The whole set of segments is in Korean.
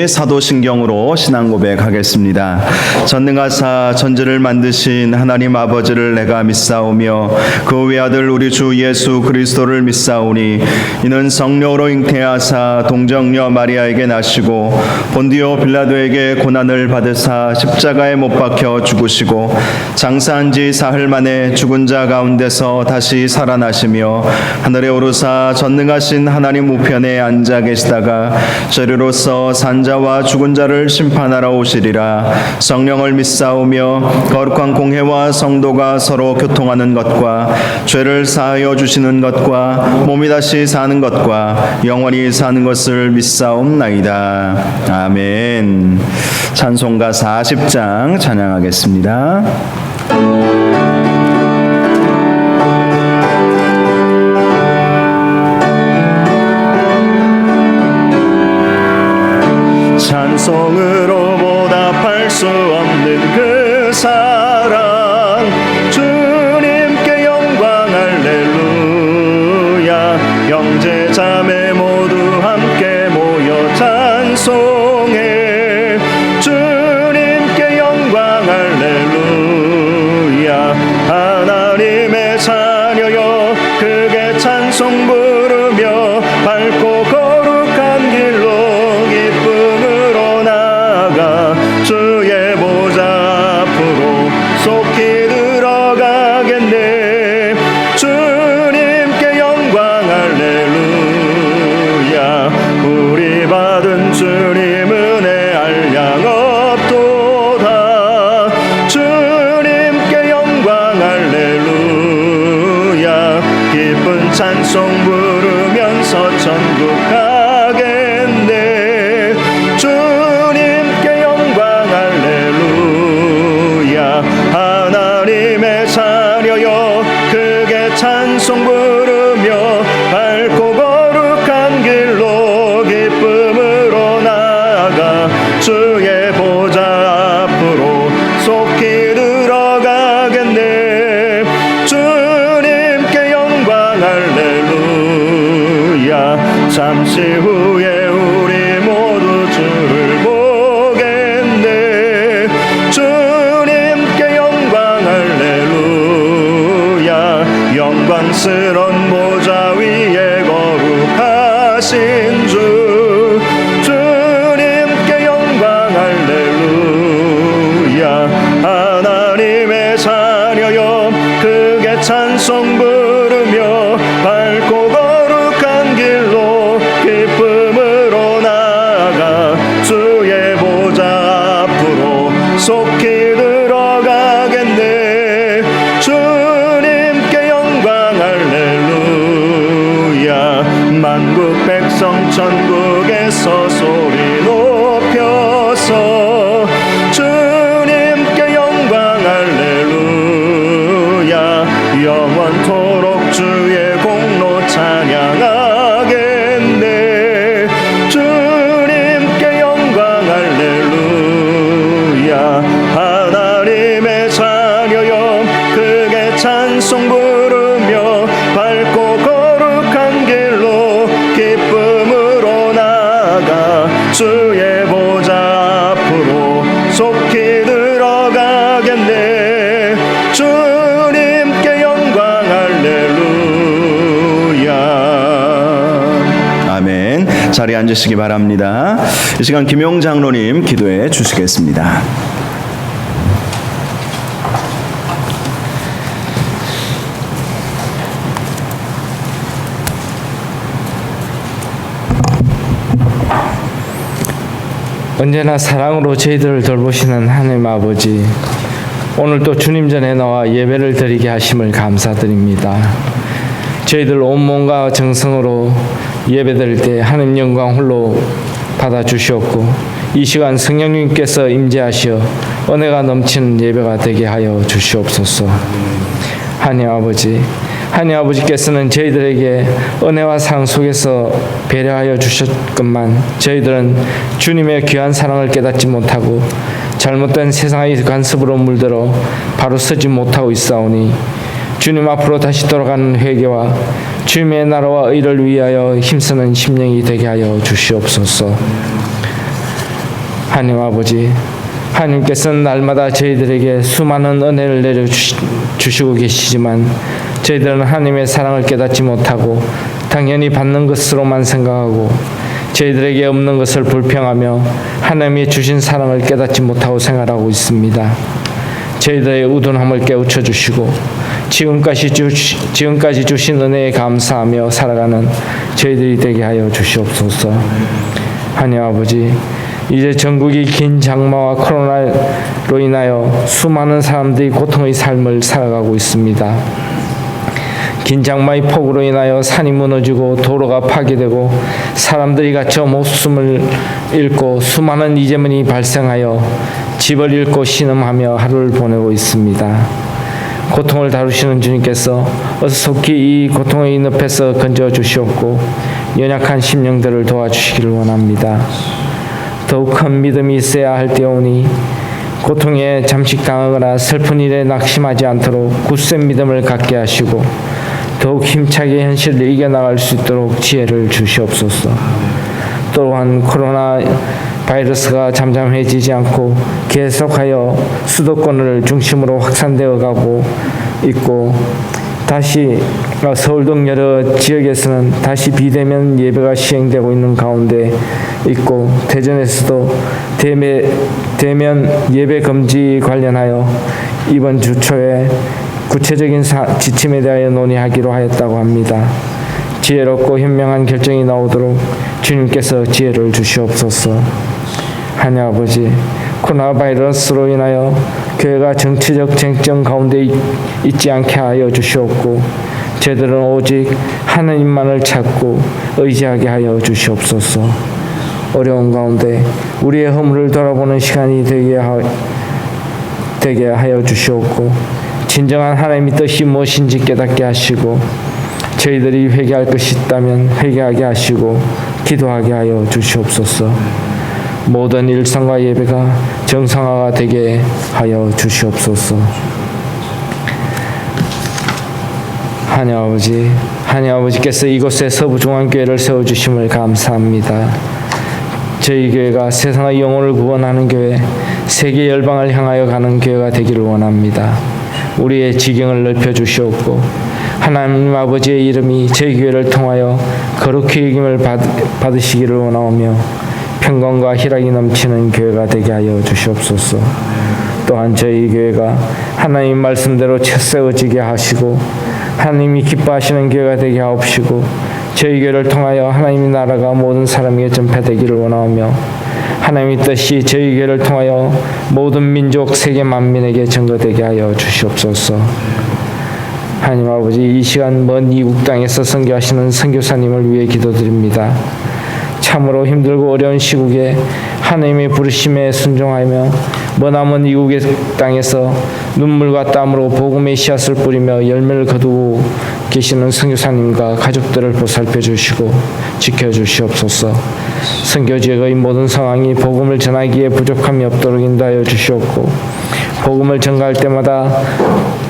사도신경으로 신앙 고백하겠습니다. 전능하사 천지를 만드신 하나님 아버지를 내가 믿사오며 그 외아들 우리 주 예수 그리스도를 믿사오니 이는 성령으로 잉태하사 동정녀 마리아에게 나시고 본디오 빌라도에게 고난을 받으사 십자가에 못 박혀 죽으시고 장사한 지 사흘 만에 죽은 자 가운데서 다시 살아나시며 하늘에 오르사 전능하신 하나님 우편에 앉아 계시다가 저리로서 산자와 죽은 자를 심판하러 오시리라. 성령을 믿사오며 거룩한 공회와 성도가 서로 교통하는 것과 죄를 사하여 주시는 것과 몸이 다시 사는 것과 영원히 사는 것을 믿사옵나이다. 아멘. 찬송가 40장 찬양하겠습니다. 찬송으로 보답할 수 없는 그 사랑 주님께 영광 할렐루야. 형제 자매 모두 함께 모여 찬송해 주님께 영광 할렐루야. 하나님의 자녀여 크게 찬송 부르며 밝고 거룩한 길로 주의 보좌 앞으로 속히 들어가겠네. 주님께 영광 할렐루야. 우리 받은 주님 은혜 한량 없도다. 주님께 영광 할렐루야. 기쁜 찬송 부르면서 천국 가겠네. 주님께 영광 할렐루야. 하나님의 자녀여 크게 찬송 부르며 밝고 거룩한 길로 기쁨으로 나아가 주의 보좌 앞으로 속히 들어가겠네. 주님께 영광 할렐루야. 잠시 후에 우리 모두 주를 보겠네. 주님께 영광 할렐루야. 영광스런 보좌 위에 거룩하신 주 주님께 영광 할렐루야. 하나님의 자녀여 크게 찬송 부르며 밝고 거룩한 길로 기쁨으로 나아가 주의 보좌 앞으로 속히 들어가겠네. 주님께 영광 할렐루야. 만국 백성 천국에서 소리 높여서 주님께 영광 할렐루야. 영원토록 주의 공로 찬양하겠네. 주님께 영광 할렐루야. 하나님의 자녀여 크게 찬송 부르며 밝고 거룩한 길로 기쁨으로 나아가 주의 보좌 앞으로 속히 들어가겠네. 주님께 영광 할렐루야. 아멘. 자리에 앉으시기 바랍니다. 이 시간 김용 장로님 기도해 주시겠습니다. 언제나 사랑으로 저희들을 돌보시는 하나님 아버지, 오늘 또 주님 전에 나와 예배를 드리게 하심을 감사드립니다. 저희들 온몸과 정성으로 예배드릴 때 하나님 영광 홀로 받아주시옵고 이 시간 성령님께서 임재하시어 은혜가 넘치는 예배가 되게 하여 주시옵소서. 하나님 아버지께서는 저희들에게 은혜와 사랑 속에서 배려하여 주셨건만 저희들은 주님의 귀한 사랑을 깨닫지 못하고 잘못된 세상의 간섭으로 물들어 바로 서지 못하고 있사오니 주님 앞으로 다시 돌아가는 회개와 주님의 나라와 의를 위하여 힘쓰는 심령이 되게 하여 주시옵소서. 하나님 아버지, 하나님께서는 날마다 저희들에게 수많은 은혜를 내려주시고 계시지만 저희들은 하나님의 사랑을 깨닫지 못하고 당연히 받는 것으로만 생각하고 저희들에게 없는 것을 불평하며 하나님이 주신 사랑을 깨닫지 못하고 생활하고 있습니다. 저희들의 우둔함을 깨우쳐 주시고 지금까지 주신 은혜에 감사하며 살아가는 저희들이 되게 하여 주시옵소서. 하나님 아버지, 이제 전국이 긴 장마와 코로나로 인하여 수많은 사람들이 고통의 삶을 살아가고 있습니다. 긴 장마의 폭우로 인하여 산이 무너지고 도로가 파괴되고 사람들이 갇혀 목숨을 잃고 수많은 이재민이 발생하여 집을 잃고 신음하며 하루를 보내고 있습니다. 고통을 다루시는 주님께서 어서 속히 이 고통의 늪에서 건져 주시옵고 연약한 심령들을 도와주시기를 원합니다. 더욱 큰 믿음이 있어야 할 때오니 고통에 잠식당하거나 슬픈 일에 낙심하지 않도록 굳센 믿음을 갖게 하시고 더욱 힘차게 현실을 이겨나갈 수 있도록 지혜를 주시옵소서. 또한 코로나 바이러스가 잠잠해지지 않고 계속하여 수도권을 중심으로 확산되어 가고 있고 다시 서울 등 여러 지역에서는 다시 비대면 예배가 시행되고 있는 가운데 있고 대전에서도 대면 예배 금지 관련하여 이번 주 초에 구체적인 지침에 대하여 논의하기로 하였다고 합니다. 지혜롭고 현명한 결정이 나오도록 주님께서 지혜를 주시옵소서. 하나님 아버지, 코로나 바이러스로 인하여 교회가 정치적 쟁점 가운데 있지 않게 하여 주시옵고 저희들은 오직 하나님만을 찾고 의지하게 하여 주시옵소서. 어려운 가운데 우리의 허물을 돌아보는 시간이 되게 하여 주시옵고 진정한 하나님의 뜻이 무엇인지 깨닫게 하시고 저희들이 회개할 것이 있다면 회개하게 하시고 기도하게 하여 주시옵소서. 모든 일상과 예배가 정상화가 되게 하여 주시옵소서. 하나님 아버지께서 이곳에 서부중앙교회를 세워주심을 감사합니다. 저희 교회가 세상의 영혼을 구원하는 교회, 세계 열방을 향하여 가는 교회가 되기를 원합니다. 우리의 지경을 넓혀 주시옵고 하나님 아버지의 이름이 저희 교회를 통하여 거룩히 여김을 받으시기를 원하오며 평강과 희락이 넘치는 교회가 되게 하여 주시옵소서. 또한 저희 교회가 하나님 말씀대로 채세워지게 하시고 하나님이 기뻐하시는 교회가 되게 하옵시고 저희 교회를 통하여 하나님의 나라가 모든 사람에게 전파되기를 원하오며 하나님의 뜻이 저희 교회를 통하여 모든 민족 세계 만민에게 전거되게 하여 주시옵소서. 하나님 아버지, 이 시간 먼 이국 땅에서 선교하시는 선교사님을 위해 기도드립니다. 참으로 힘들고 어려운 시국에 하나님의 부르심에 순종하며 머나먼 이국의 땅에서 눈물과 땀으로 복음의 씨앗을 뿌리며 열매를 거두고 계시는 선교사님과 가족들을 보살펴 주시고 지켜 주시옵소서. 선교 지역의 모든 상황이 복음을 전하기에 부족함이 없도록 인도하여 주시옵고 복음을 전가할 때마다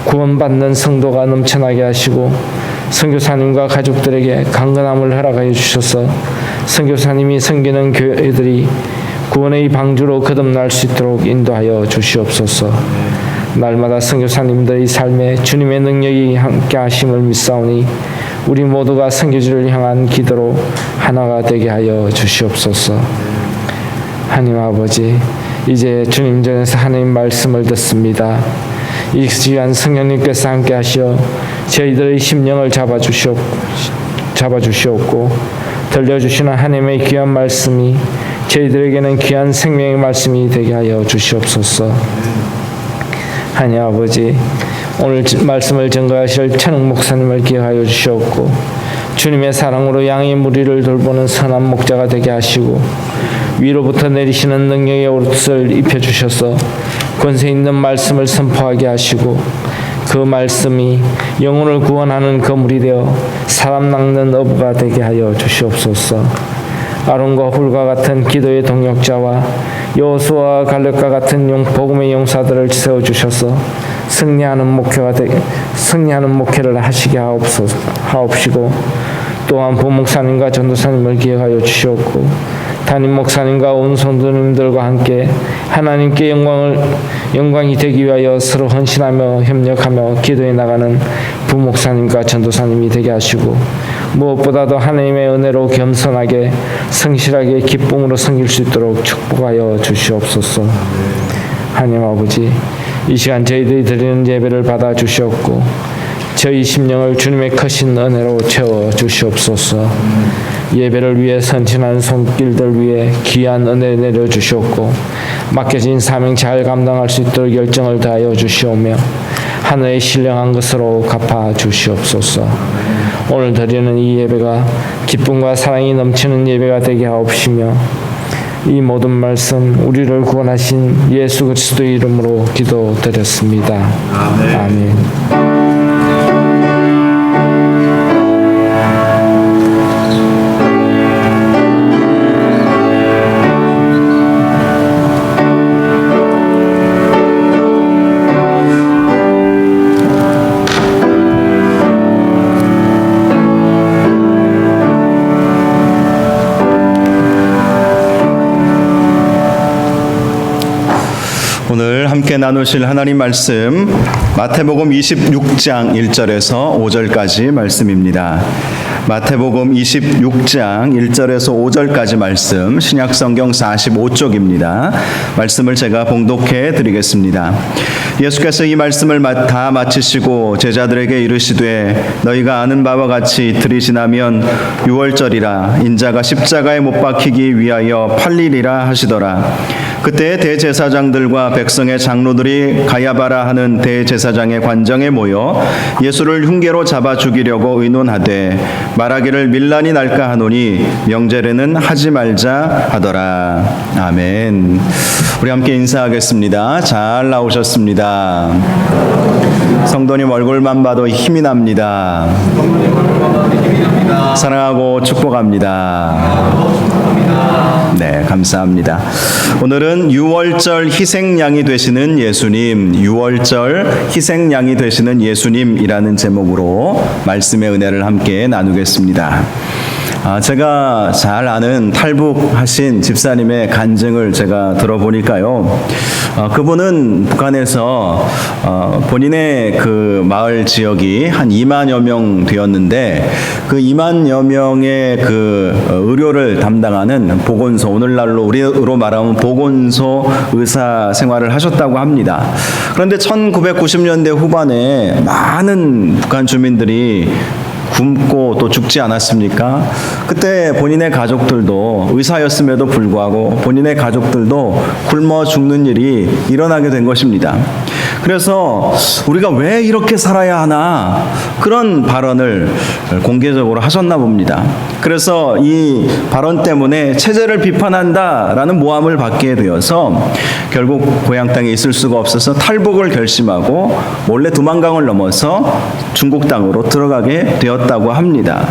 구원받는 성도가 넘쳐나게 하시고 선교사님과 가족들에게 강건함을 허락하여 주셔서 선교사님이 섬기는 교회들이 구원의 방주로 거듭날 수 있도록 인도하여 주시옵소서. 날마다 선교사님들의 삶에 주님의 능력이 함께 하심을 믿사오니 우리 모두가 선교지를 향한 기도로 하나가 되게 하여 주시옵소서. 하나님 아버지, 이제 주님 전에서 하나님 말씀을 듣습니다. 이 시간 성령님께서 함께 하시어 저희들의 심령을 잡아주시옵고 들려주시는 하나님의 귀한 말씀이 저희들에게는 귀한 생명의 말씀이 되게 하여 주시옵소서. 하나님 아버지, 오늘 말씀을 전가하실 천욱 목사님을 기억하여 주시옵고 주님의 사랑으로 양의 무리를 돌보는 선한 목자가 되게 하시고 위로부터 내리시는 능력의 옷을 입혀주셔서 권세 있는 말씀을 선포하게 하시고 그 말씀이 영혼을 구원하는 거물이 되어 사람 낚는 어부가 되게 하여 주시옵소서. 아론과 훌과 같은 기도의 동역자와 여호수아와 갈렙과 같은 복음의 용사들을 세워주셔서 승리하는 목회를 하시게 하옵시고 또한 부목사님과 전도사님을 기억하여 주시옵고 담임 목사님과 온 성도님들과 함께 하나님께 영광이 되기 위하여 서로 헌신하며 협력하며 기도해 나가는 부목사님과 전도사님이 되게 하시고 무엇보다도 하나님의 은혜로 겸손하게 성실하게 기쁨으로 섬길 수 있도록 축복하여 주시옵소서. 하나님 아버지, 이 시간 저희들이 드리는 예배를 받아 주시옵고 저희 심령을 주님의 크신 은혜로 채워 주시옵소서. 예배를 위해 선진한 손길들 위해 귀한 은혜 내려 주시옵고 맡겨진 사명 잘 감당할 수 있도록 열정을 다하여 주시오며 하늘에 신령한 것으로 갚아 주시옵소서. 오늘 드리는 이 예배가 기쁨과 사랑이 넘치는 예배가 되게 하옵시며 이 모든 말씀 우리를 구원하신 예수 그리스도의 이름으로 기도드렸습니다. 아멘. 오늘 함께 나누실 하나님 말씀 마태복음 26장 1절에서 5절까지 말씀입니다. 마태복음 26장 1절에서 5절까지 말씀 신약성경 45쪽입니다. 말씀을 제가 봉독해 드리겠습니다. 예수께서 이 말씀을 다 마치시고 제자들에게 이르시되 너희가 아는 바와 같이 이틀이 지나면 유월절이라 인자가 십자가에 못 박히기 위하여 팔리리라 하시더라. 그때 대제사장들과 백성의 장로들이 가야바라 하는 대제사장의 관정에 모여 예수를 흉계로 잡아 죽이려고 의논하되 말하기를 밀란이 날까 하노니 명절에는 하지 말자 하더라. 아멘. 우리 함께 인사하겠습니다. 잘 나오셨습니다. 성도님 얼굴만 봐도 힘이 납니다. 사랑하고 축복합니다. 네, 감사합니다. 오늘은 유월절 희생양이 되시는 예수님, 유월절 희생양이 되시는 예수님이라는 제목으로 말씀의 은혜를 함께 나누겠습니다. 제가 잘 아는 탈북하신 집사님의 간증을 제가 들어보니까요. 그분은 북한에서 본인의 그 마을 지역이 한 2만여 명 되었는데 그 2만여 명의 그 의료를 담당하는 보건소, 오늘날로 우리로 말하면 보건소 의사 생활을 하셨다고 합니다. 그런데 1990년대 후반에 많은 북한 주민들이 굶고 또 죽지 않았습니까? 그때 본인의 가족들도 의사였음에도 불구하고 본인의 가족들도 굶어 죽는 일이 일어나게 된 것입니다. 그래서 우리가 왜 이렇게 살아야 하나 그런 발언을 공개적으로 하셨나 봅니다. 그래서 이 발언 때문에 체제를 비판한다라는 모함을 받게 되어서 결국 고향 땅에 있을 수가 없어서 탈북을 결심하고 몰래 두만강을 넘어서 중국 땅으로 들어가게 되었다고 합니다.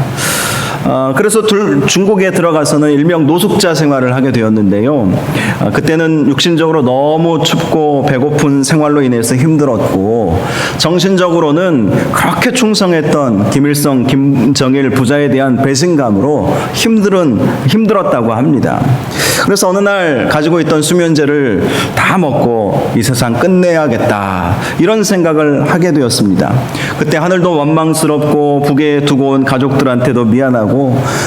그래서 중국에 들어가서는 일명 노숙자 생활을 하게 되었는데요. 그때는 육신적으로 너무 춥고 배고픈 생활로 인해서 힘들었고 정신적으로는 그렇게 충성했던 김일성, 김정일 부자에 대한 배신감으로 힘들었다고 합니다. 그래서 어느 날 가지고 있던 수면제를 다 먹고 이 세상 끝내야겠다 이런 생각을 하게 되었습니다. 그때 하늘도 원망스럽고 북에 두고 온 가족들한테도 미안하고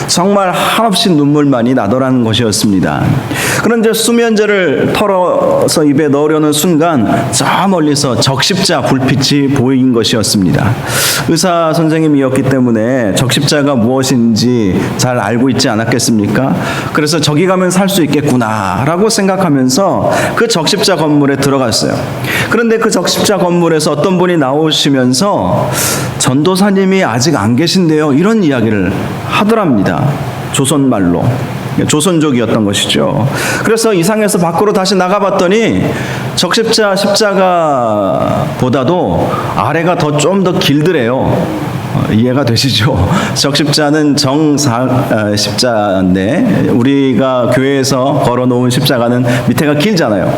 정말 한없이 눈물만이 나더라는 것이었습니다. 그런데 수면제를 털어서 입에 넣으려는 순간 저 멀리서 적십자 불빛이 보인 것이었습니다. 의사 선생님이었기 때문에 적십자가 무엇인지 잘 알고 있지 않았겠습니까? 그래서 저기 가면 살 수 있겠구나 라고 생각하면서 그 적십자 건물에 들어갔어요. 그런데 그 적십자 건물에서 어떤 분이 나오시면서 전도사님이 아직 안 계신데요 이런 이야기를 하더랍니다. 조선말로. 조선족이었던 것이죠. 그래서 이상해서 밖으로 다시 나가봤더니 적십자 십자가보다도 아래가 좀 더 길더래요. 이해가 되시죠? 적십자는 십자인데 우리가 교회에서 걸어놓은 십자가는 밑에가 길잖아요.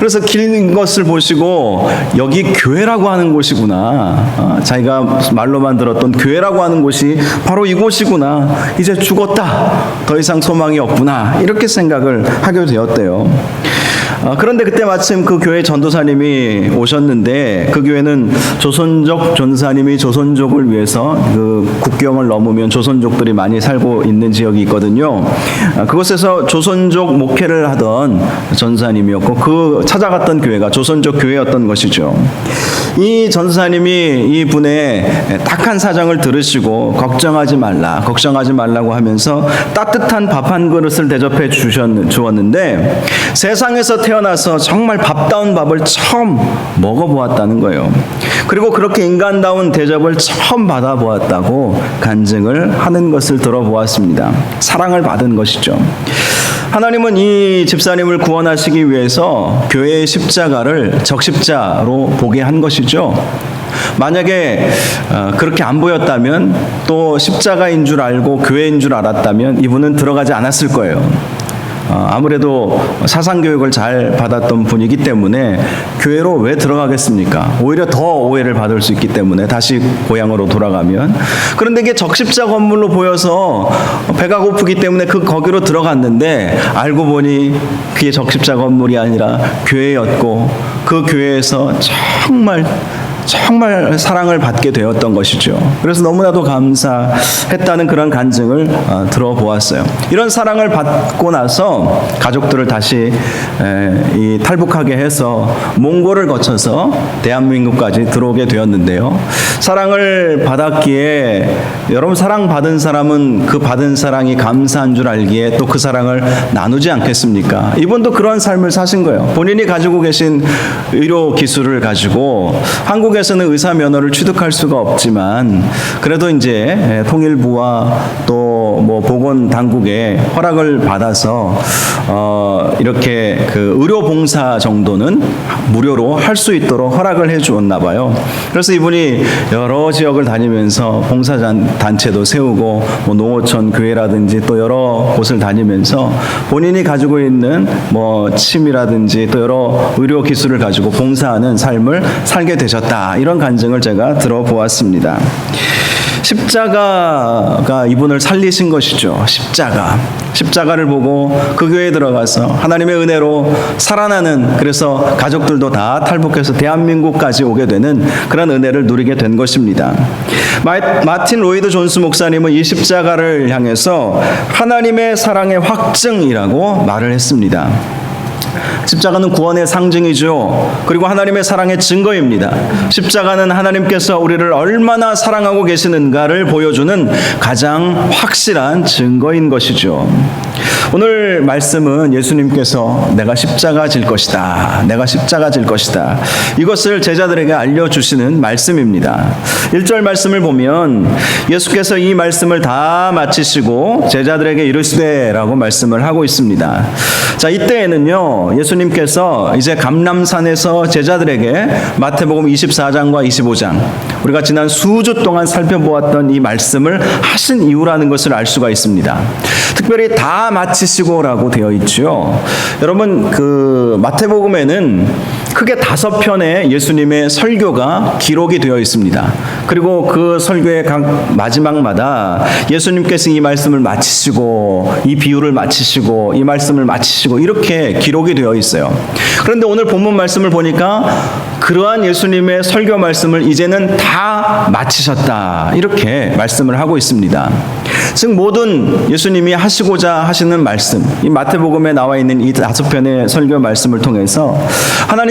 그래서 긴 것을 보시고 여기 교회라고 하는 곳이구나. 자기가 말로만 들었던 교회라고 하는 곳이 바로 이곳이구나. 이제 죽었다. 더 이상 소망이 없구나. 이렇게 생각을 하게 되었대요. 그런데 그때 마침 그 교회 전도사님이 오셨는데, 그 교회는 조선족 전도사님이 조선족을 위해서 그 국경을 넘으면 조선족들이 많이 살고 있는 지역이 있거든요. 그곳에서 조선족 목회를 하던 전도사님이었고, 그 찾아갔던 교회가 조선족 교회였던 것이죠. 이 전도사님이 이 분의 딱한 사정을 들으시고 걱정하지 말라고 하면서 따뜻한 밥 한 그릇을 대접해 주었는데, 세상에서 태어나서 정말 밥다운 밥을 처음 먹어보았다는 거예요. 그리고 그렇게 인간다운 대접을 처음 받아보았다고 간증을 하는 것을 들어보았습니다. 사랑을 받은 것이죠. 하나님은 이 집사님을 구원하시기 위해서 교회의 십자가를 적십자로 보게 한 것이죠. 만약에 그렇게 안 보였다면, 또 십자가인 줄 알고 교회인 줄 알았다면 이분은 들어가지 않았을 거예요. 아무래도 사상교육을 잘 받았던 분이기 때문에 교회로 왜 들어가겠습니까? 오히려 더 오해를 받을 수 있기 때문에, 다시 고향으로 돌아가면. 그런데 이게 적십자 건물로 보여서 배가 고프기 때문에 거기로 들어갔는데, 알고 보니 그게 적십자 건물이 아니라 교회였고, 그 교회에서 정말 사랑을 받게 되었던 것이죠. 그래서 너무나도 감사했다는 그런 간증을 들어보았어요. 이런 사랑을 받고 나서 가족들을 다시 탈북하게 해서 몽골을 거쳐서 대한민국까지 들어오게 되었는데요. 사랑을 받았기에, 여러분, 사랑받은 사람은 그 받은 사랑이 감사한 줄 알기에 또 그 사랑을 나누지 않겠습니까? 이분도 그런 삶을 사신 거예요. 본인이 가지고 계신 의료 기술을 가지고 한국에서는 의사 면허를 취득할 수가 없지만, 그래도 이제 통일부와 또 뭐 보건 당국의 허락을 받아서 이렇게 그 의료 봉사 정도는 무료로 할 수 있도록 허락을 해 주었나 봐요. 그래서 이분이 여러 지역을 다니면서 봉사 단체도 세우고, 뭐 농어촌 교회라든지 또 여러 곳을 다니면서 본인이 가지고 있는 뭐 침이라든지 또 여러 의료 기술을 가지고 봉사하는 삶을 살게 되셨다. 이런 간증을 제가 들어보았습니다. 십자가가 이분을 살리신 것이죠. 십자가를 보고 그 교회에 들어가서 하나님의 은혜로 살아나는, 그래서 가족들도 다 탈북해서 대한민국까지 오게 되는 그런 은혜를 누리게 된 것입니다. 마틴 로이드 존스 목사님은 이 십자가를 향해서 하나님의 사랑의 확증이라고 말을 했습니다. 십자가는 구원의 상징이죠. 그리고 하나님의 사랑의 증거입니다. 십자가는 하나님께서 우리를 얼마나 사랑하고 계시는가를 보여주는 가장 확실한 증거인 것이죠. 오늘 말씀은 예수님께서 내가 십자가 질 것이다. 이것을 제자들에게 알려주시는 말씀입니다. 1절 말씀을 보면 예수께서 이 말씀을 다 마치시고 제자들에게 이르시되라고 말씀을 하고 있습니다. 자, 이때에는요, 예수님께서 이제 감람산에서 제자들에게 마태복음 24장과 25장, 우리가 지난 수주 동안 살펴보았던 이 말씀을 하신 이유라는 것을 알 수가 있습니다. 특별히 다 마치시고라고 되어 있죠. 여러분, 그 마태복음에는 크게 5편의 예수님의 설교가 기록이 되어 있습니다. 그리고 그 설교의 각 마지막마다 예수님께서 이 말씀을 마치시고, 이 비유를 마치시고, 이 말씀을 마치시고, 이렇게 기록이 되어 있어요. 그런데 오늘 본문 말씀을 보니까 그러한 예수님의 설교 말씀을 이제는 다 마치셨다, 이렇게 말씀을 하고 있습니다. 즉 모든 예수님이 하시고자 하시는 말씀, 이 마태복음에 나와 있는 이 5편의 설교 말씀을 통해서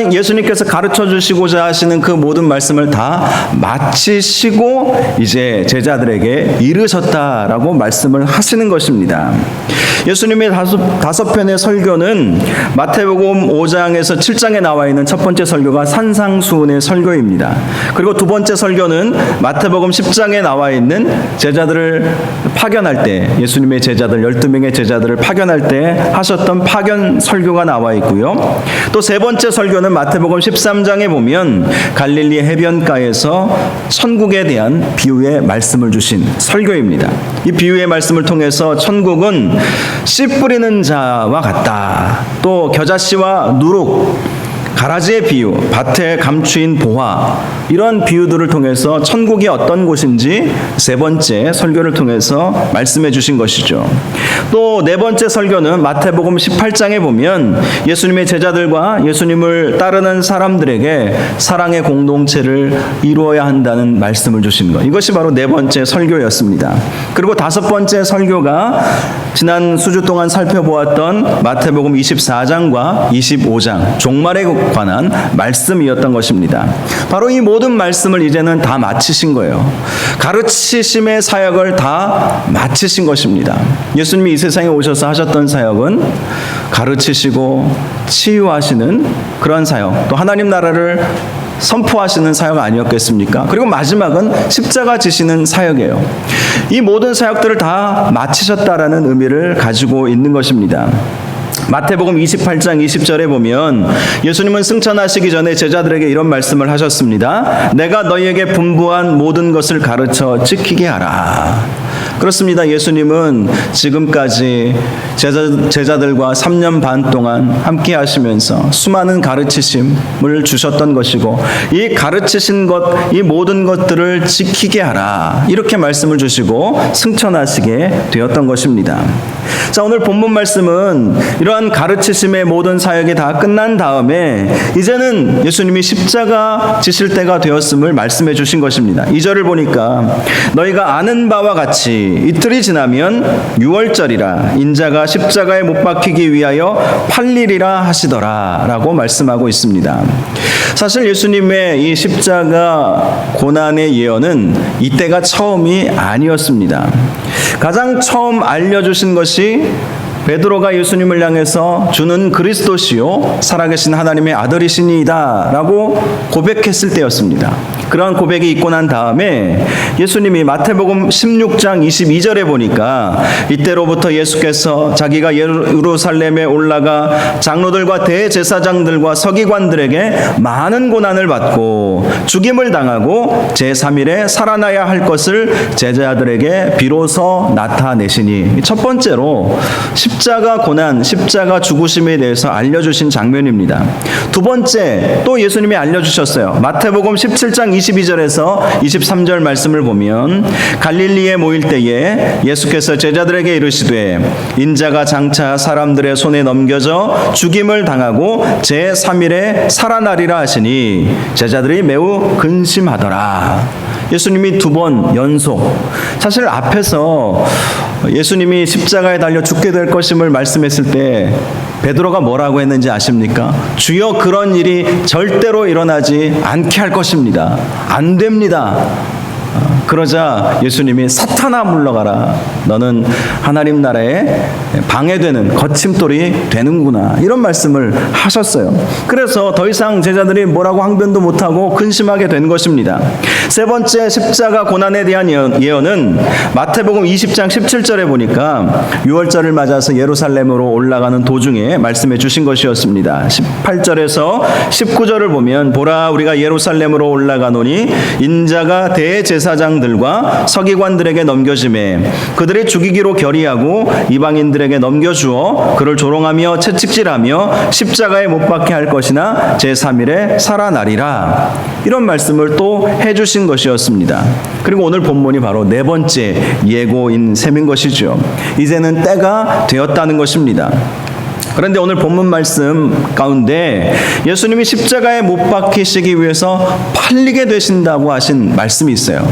예수님께서 가르쳐 주시고자 하시는 그 모든 말씀을 다 마치시고 이제 제자들에게 이르셨다라고 말씀을 하시는 것입니다. 예수님의 5편의 설교는 마태복음 5장에서 7장에 나와 있는 첫 번째 설교가 산상수훈의 설교입니다. 그리고 두 번째 설교는 마태복음 10장에 나와 있는 제자들을 파견할 때, 예수님의 제자들 12명의 제자들을 파견할 때 하셨던 파견 설교가 나와 있고요. 또 세 번째 설교는 마태복음 13장에 보면 갈릴리 해변가에서 천국에 대한 비유의 말씀을 주신 설교입니다. 이 비유의 말씀을 통해서 천국은 씨 뿌리는 자와 같다. 또 겨자씨와 누룩, 가라지의 비유, 밭에 감추인 보화, 이런 비유들을 통해서 천국이 어떤 곳인지 세 번째 설교를 통해서 말씀해 주신 것이죠. 또 네 번째 설교는 마태복음 18장에 보면 예수님의 제자들과 예수님을 따르는 사람들에게 사랑의 공동체를 이루어야 한다는 말씀을 주신 것. 이것이 바로 네 번째 설교였습니다. 그리고 다섯 번째 설교가 지난 수주 동안 살펴보았던 마태복음 24장과 25장 종말에 관한 말씀이었던 것입니다. 바로 이 모든 말씀을 이제는 다 마치신 거예요. 가르치심의 사역을 다 마치신 것입니다. 예수님이 이 세상에 오셔서 하셨던 사역은 가르치시고 치유하시는 그런 사역, 또 하나님 나라를 선포하시는 사역 아니었겠습니까? 그리고 마지막은 십자가 지시는 사역이에요. 이 모든 사역들을 다 마치셨다라는 의미를 가지고 있는 것입니다. 마태복음 28장 20절에 보면 예수님은 승천하시기 전에 제자들에게 이런 말씀을 하셨습니다. 내가 너희에게 분부한 모든 것을 가르쳐 지키게 하라. 그렇습니다. 예수님은 지금까지 제자들과 3년 반 동안 함께 하시면서 수많은 가르치심을 주셨던 것이고, 이 가르치신 것, 이 모든 것들을 지키게 하라, 이렇게 말씀을 주시고 승천하시게 되었던 것입니다. 자, 오늘 본문 말씀은 이러한 가르치심의 모든 사역이 다 끝난 다음에 이제는 예수님이 십자가 지실 때가 되었음을 말씀해 주신 것입니다. 2절을 보니까 너희가 아는 바와 같이 이틀이 지나면 유월절이라 인자가 십자가에 못 박히기 위하여 팔리리라 하시더라 라고 말씀하고 있습니다. 사실 예수님의 이 십자가 고난의 예언은 이때가 처음이 아니었습니다. 가장 처음 알려주신 것이 베드로가 예수님을 향해서 주는 그리스도시요 살아계신 하나님의 아들이시니이다 라고 고백했을 때였습니다. 그러한 고백이 있고 난 다음에 예수님이 마태복음 16장 22절에 보니까 이때로부터 예수께서 자기가 예루살렘에 올라가 장로들과 대제사장들과 서기관들에게 많은 고난을 받고 죽임을 당하고 제3일에 살아나야 할 것을 제자들에게 비로소 나타내시니, 첫 번째로 십자가 고난, 십자가 죽으심에 대해서 알려주신 장면입니다. 두 번째, 또 예수님이 알려주셨어요. 마태복음 17장 22절에서 23절 말씀을 보면 갈릴리에 모일 때에 예수께서 제자들에게 이르시되 인자가 장차 사람들의 손에 넘겨져 죽임을 당하고 제3일에 살아나리라 하시니 제자들이 매우 근심하더라. 예수님이 두 번 연속, 사실 앞에서 예수님이 십자가에 달려 죽게 될 것임을 말씀했을 때 베드로가 뭐라고 했는지 아십니까? 주여, 그런 일이 절대로 일어나지 않게 할 것입니다. 안 됩니다. 그러자 예수님이 사탄아 물러가라. 너는 하나님 나라에 방해되는 거침돌이 되는구나. 이런 말씀을 하셨어요. 그래서 더 이상 제자들이 뭐라고 항변도 못하고 근심하게 된 것입니다. 세 번째 십자가 고난에 대한 예언은 마태복음 20장 17절에 보니까 유월절을 맞아서 예루살렘으로 올라가는 도중에 말씀해 주신 것이었습니다. 18절에서 19절을 보면 보라, 우리가 예루살렘으로 올라가노니 인자가 대제사장들과 서기관들에게 넘겨짐에 그들이 죽이기로 결의하고 이방인들에게 넘겨주어 그를 조롱하며 채찍질하며 십자가에 못 박게 할 것이나 제3일에 살아나리라. 이런 말씀을 또 해주신 것이었습니다. 그리고 오늘 본문이 바로 네 번째 예고인 셈인 것이죠. 이제는 때가 되었다는 것입니다. 그런데 오늘 본문 말씀 가운데 예수님이 십자가에 못 박히시기 위해서 팔리게 되신다고 하신 말씀이 있어요.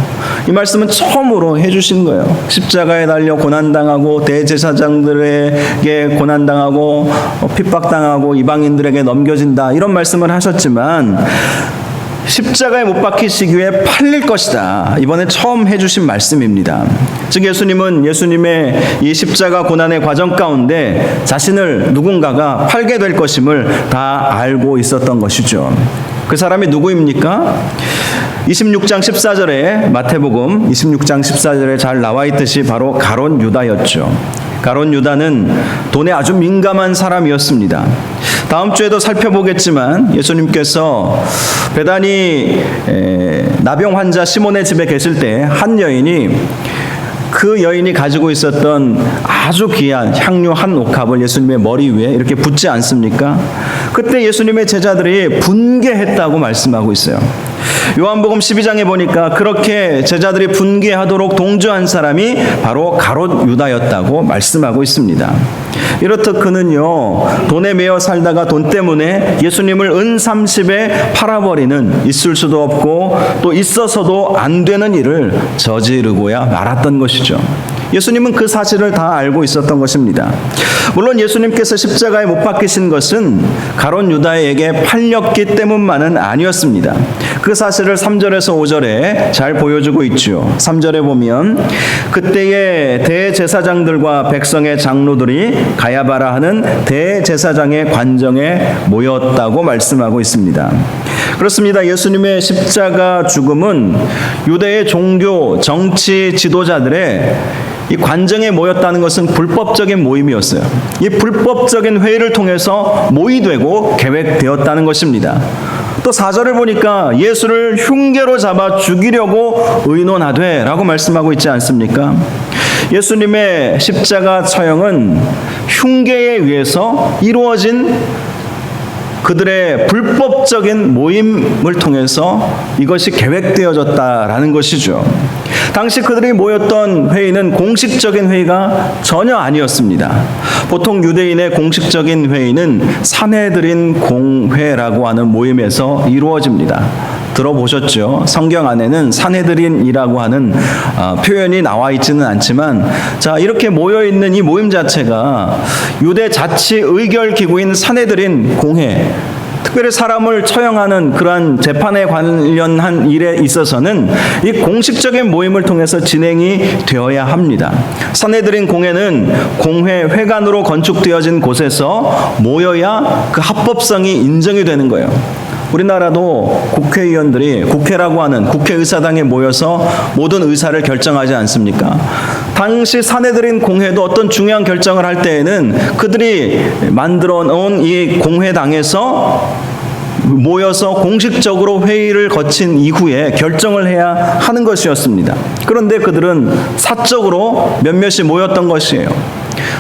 이 말씀은 처음으로 해주신 거예요. 십자가에 달려 고난당하고 대제사장들에게 고난당하고 핍박당하고 이방인들에게 넘겨진다, 이런 말씀을 하셨지만 십자가에 못 박히시기 위해 팔릴 것이다, 이번에 처음 해주신 말씀입니다. 즉 예수님은 예수님의 이 십자가 고난의 과정 가운데 자신을 누군가가 팔게 될 것임을 다 알고 있었던 것이죠. 그 사람이 누구입니까? 26장 14절에 마태복음 26장 14절에 잘 나와 있듯이 바로 가룟 유다였죠. 가룟 유다는 돈에 아주 민감한 사람이었습니다. 다음 주에도 살펴보겠지만 예수님께서 베다니 나병 환자 시몬의 집에 계실 때 한 여인이, 그 여인이 가지고 있었던 아주 귀한 향료 한 옥합을 예수님의 머리 위에 이렇게 붓지 않습니까? 그때 예수님의 제자들이 분개했다고 말씀하고 있어요. 요한복음 12장에 보니까 그렇게 제자들이 분개하도록 동조한 사람이 바로 가롯 유다였다고 말씀하고 있습니다. 이렇듯 그는요, 돈에 매여 살다가 돈 때문에 예수님을 은30에 팔아버리는, 있을 수도 없고 또 있어서도 안 되는 일을 저지르고야 말았던 것이죠. 예수님은 그 사실을 다 알고 있었던 것입니다. 물론 예수님께서 십자가에 못 박히신 것은 가롯 유다에게 팔렸기 때문만은 아니었습니다. 그 사실을 3절에서 5절에 잘 보여주고 있죠. 3절에 보면 그때의 대제사장들과 백성의 장로들이 가야바라 하는 대제사장의 관정에 모였다고 말씀하고 있습니다. 그렇습니다. 예수님의 십자가 죽음은 유대의 종교, 정치 지도자들의 이 관정에 모였다는 것은 불법적인 모임이었어요. 이 불법적인 회의를 통해서 모의되고 계획되었다는 것입니다. 또 4절을 보니까 예수를 흉계로 잡아 죽이려고 의논하되 라고 말씀하고 있지 않습니까? 예수님의 십자가 처형은 흉계에 의해서 이루어진 그들의 불법적인 모임을 통해서 이것이 계획되어졌다라는 것이죠. 당시 그들이 모였던 회의는 공식적인 회의가 전혀 아니었습니다. 보통 유대인의 공식적인 회의는 산헤드린 공회라고 하는 모임에서 이루어집니다. 들어보셨죠? 성경 안에는 산헤드린이라고 하는 표현이 나와 있지는 않지만, 자, 이렇게 모여 있는 이 모임 자체가 유대 자치 의결 기구인 산헤드린 공회, 특별히 사람을 처형하는 그러한 재판에 관련한 일에 있어서는 이 공식적인 모임을 통해서 진행이 되어야 합니다. 산헤드린 공회는 공회 회관으로 건축되어진 곳에서 모여야 그 합법성이 인정이 되는 거예요. 우리나라도 국회의원들이 국회라고 하는 국회의사당에 모여서 모든 의사를 결정하지 않습니까? 당시 산헤드린 공회도 어떤 중요한 결정을 할 때에는 그들이 만들어 놓은 이 공회당에서 모여서 공식적으로 회의를 거친 이후에 결정을 해야 하는 것이었습니다. 그런데 그들은 사적으로 몇몇이 모였던 것이에요.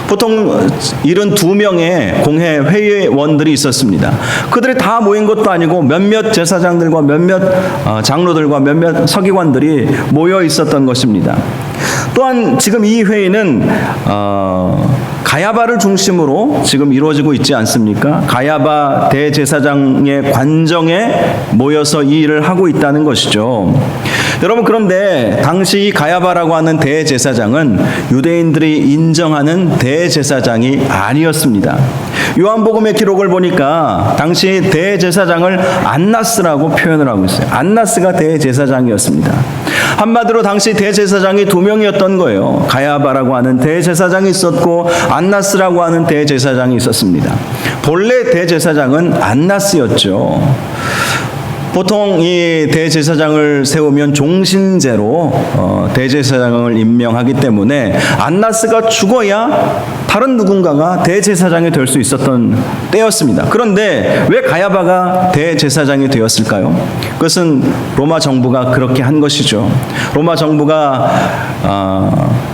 보통 72명의 공회 회의원들이 있었습니다. 그들이 다 모인 것도 아니고 몇몇 제사장들과 몇몇 장로들과 몇몇 서기관들이 모여 있었던 것입니다. 또한 지금 이 회의는 가야바를 중심으로 지금 이루어지고 있지 않습니까? 가야바 대제사장의 관정에 모여서 이 일을 하고 있다는 것이죠. 여러분, 그런데 당시 이 가야바라고 하는 대제사장은 유대인들이 인정하는 대제사장이 아니었습니다. 요한복음의 기록을 보니까 당시 대제사장을 안나스라고 표현을 하고 있어요. 안나스가 대제사장이었습니다. 한마디로 당시 대제사장이 2명이었던 거예요. 가야바라고 하는 대제사장이 있었고 안나스라고 하는 대제사장이 있었습니다. 본래 대제사장은 안나스였죠. 보통 이 대제사장을 세우면 종신제로 대제사장을 임명하기 때문에 안나스가 죽어야 다른 누군가가 대제사장이 될 수 있었던 때였습니다. 그런데 왜 가야바가 대제사장이 되었을까요? 그것은 로마 정부가 그렇게 한 것이죠. 로마 정부가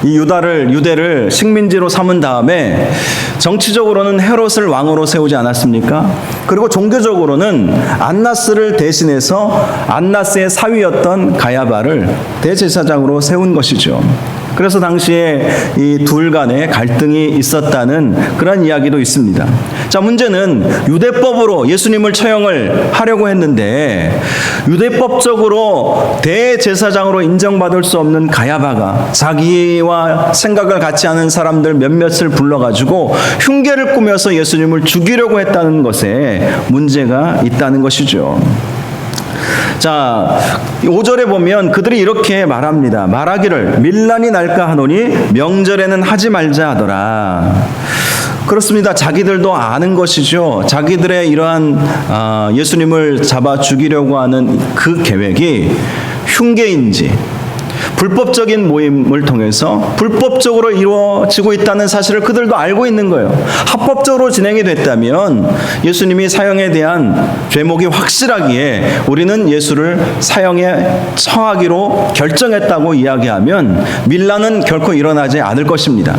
이 유대를 식민지로 삼은 다음에 정치적으로는 헤롯을 왕으로 세우지 않았습니까? 그리고 종교적으로는 안나스를 대신해서 안나스의 사위였던 가야바를 대제사장으로 세운 것이죠. 그래서 당시에 이 둘 간에 갈등이 있었다는 그런 이야기도 있습니다. 자, 문제는 유대법으로 예수님을 처형을 하려고 했는데 유대법적으로 대제사장으로 인정받을 수 없는 가야바가 자기와 생각을 같이 하는 사람들 몇몇을 불러가지고 흉계를 꾸며서 예수님을 죽이려고 했다는 것에 문제가 있다는 것이죠. 자, 5절에 보면 그들이 이렇게 말합니다. 말하기를 밀란이 날까 하노니 명절에는 하지 말자 하더라. 그렇습니다. 자기들도 아는 것이죠. 자기들의 이러한 예수님을 잡아 죽이려고 하는 그 계획이 흉계인지, 불법적인 모임을 통해서 불법적으로 이루어지고 있다는 사실을 그들도 알고 있는 거예요. 합법적으로 진행이 됐다면 예수님이 사형에 대한 죄목이 확실하기에 우리는 예수를 사형에 처하기로 결정했다고 이야기하면 밀란은 결코 일어나지 않을 것입니다.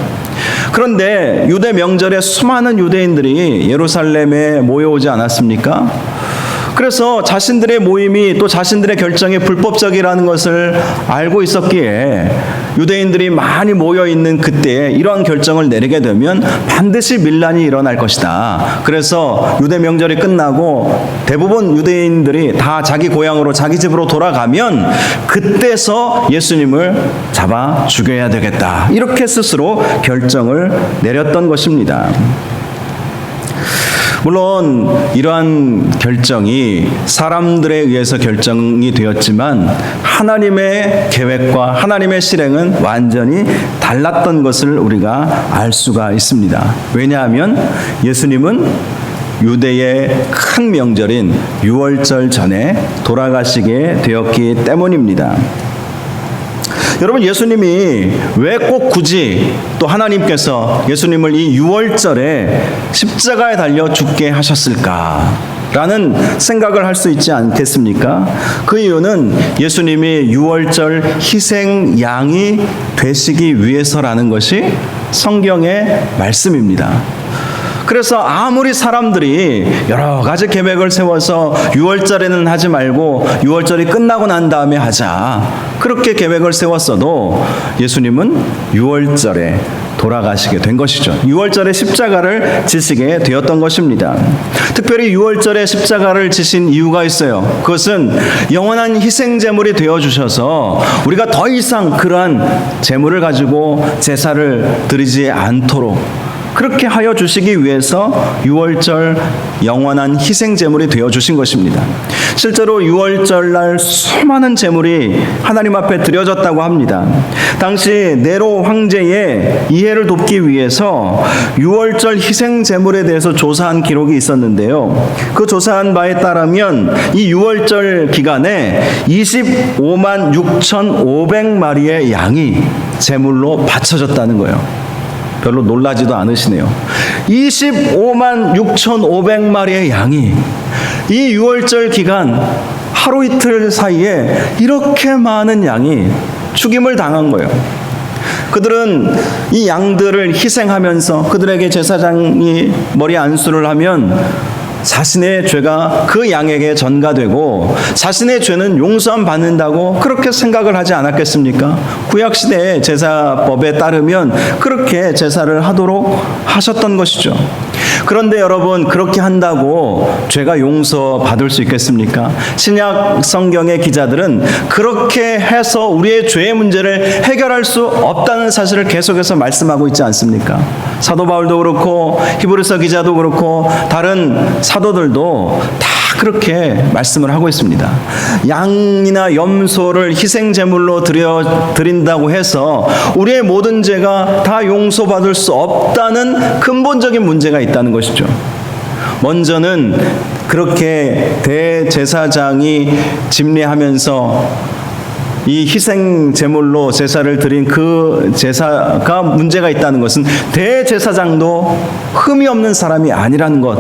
그런데 유대 명절에 수많은 유대인들이 예루살렘에 모여오지 않았습니까? 그래서 자신들의 모임이 또 자신들의 결정이 불법적이라는 것을 알고 있었기에 유대인들이 많이 모여있는 그때에 이러한 결정을 내리게 되면 반드시 밀란이 일어날 것이다. 그래서 유대 명절이 끝나고 대부분 유대인들이 다 자기 고향으로 자기 집으로 돌아가면 그때서 예수님을 잡아 죽여야 되겠다. 이렇게 스스로 결정을 내렸던 것입니다. 물론 이러한 결정이 사람들에 의해서 결정이 되었지만 하나님의 계획과 하나님의 실행은 완전히 달랐던 것을 우리가 알 수가 있습니다. 왜냐하면 예수님은 유대의 큰 명절인 유월절 전에 돌아가시게 되었기 때문입니다. 여러분, 예수님이 왜 꼭 굳이 또 하나님께서 예수님을 이 유월절에 십자가에 달려 죽게 하셨을까? 라는 생각을 할 수 있지 않겠습니까? 그 이유는 예수님이 유월절 희생 양이 되시기 위해서라는 것이 성경의 말씀입니다. 그래서 아무리 사람들이 여러 가지 계획을 세워서 6월절에는 하지 말고 6월절이 끝나고 난 다음에 하자, 그렇게 계획을 세웠어도 예수님은 6월절에 돌아가시게 된 것이죠. 6월절에 십자가를 지시게 되었던 것입니다. 특별히 6월절에 십자가를 지신 이유가 있어요. 그것은 영원한 희생 제물이 되어 주셔서 우리가 더 이상 그러한 제물을 가지고 제사를 드리지 않도록 그렇게 하여 주시기 위해서 6월절 영원한 희생 제물이 되어 주신 것입니다. 실제로 6월절 날 수많은 제물이 하나님 앞에 드려졌다고 합니다. 당시 네로 황제의 이해를 돕기 위해서 6월절 희생 제물에 대해서 조사한 기록이 있었는데요. 그 조사한 바에 따르면 이 6월절 기간에 25만 6,500마리의 양이 제물로 바쳐졌다는 거예요. 별로 놀라지도 않으시네요. 25만 6,500마리의 양이 이 6월절 기간 하루 이틀 사이에 이렇게 많은 양이 죽임을 당한 거예요. 그들은 이 양들을 희생하면서 그들에게 제사장이 머리 안수를 하면 자신의 죄가 그 양에게 전가되고 자신의 죄는 용서함 받는다고 그렇게 생각을 하지 않았겠습니까? 구약시대의 제사법에 따르면 그렇게 제사를 하도록 하셨던 것이죠. 그런데 여러분, 그렇게 한다고 죄가 용서받을 수 있겠습니까? 신약 성경의 기자들은 그렇게 해서 우리의 죄의 문제를 해결할 수 없다는 사실을 계속해서 말씀하고 있지 않습니까? 사도 바울도 그렇고 히브리서 기자도 그렇고 다른 사도들도 다 그렇게 말씀을 하고 있습니다. 양이나 염소를 희생 제물로 드린다고 해서 우리의 모든 죄가 다 용서받을 수 없다는 근본적인 문제가 있다는 것이죠. 먼저는 그렇게 대제사장이 집례하면서 이 희생 제물로 제사를 드린 그 제사가 문제가 있다는 것은 대제사장도 흠이 없는 사람이 아니라는 것,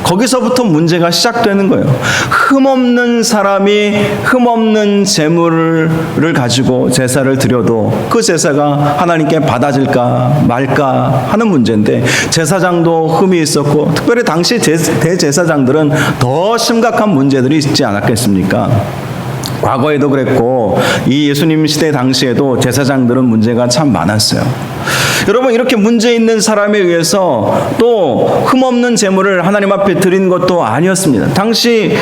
거기서부터 문제가 시작되는 거예요. 흠없는 사람이 흠없는 제물을 가지고 제사를 드려도 그 제사가 하나님께 받아질까 말까 하는 문제인데, 제사장도 흠이 있었고 특별히 당시 대제사장들은 더 심각한 문제들이 있지 않았겠습니까? 과거에도 그랬고 이 예수님 시대 당시에도 제사장들은 문제가 참 많았어요. 여러분, 이렇게 문제 있는 사람에 의해서 또 흠없는 제물을 하나님 앞에 드린 것도 아니었습니다. 당시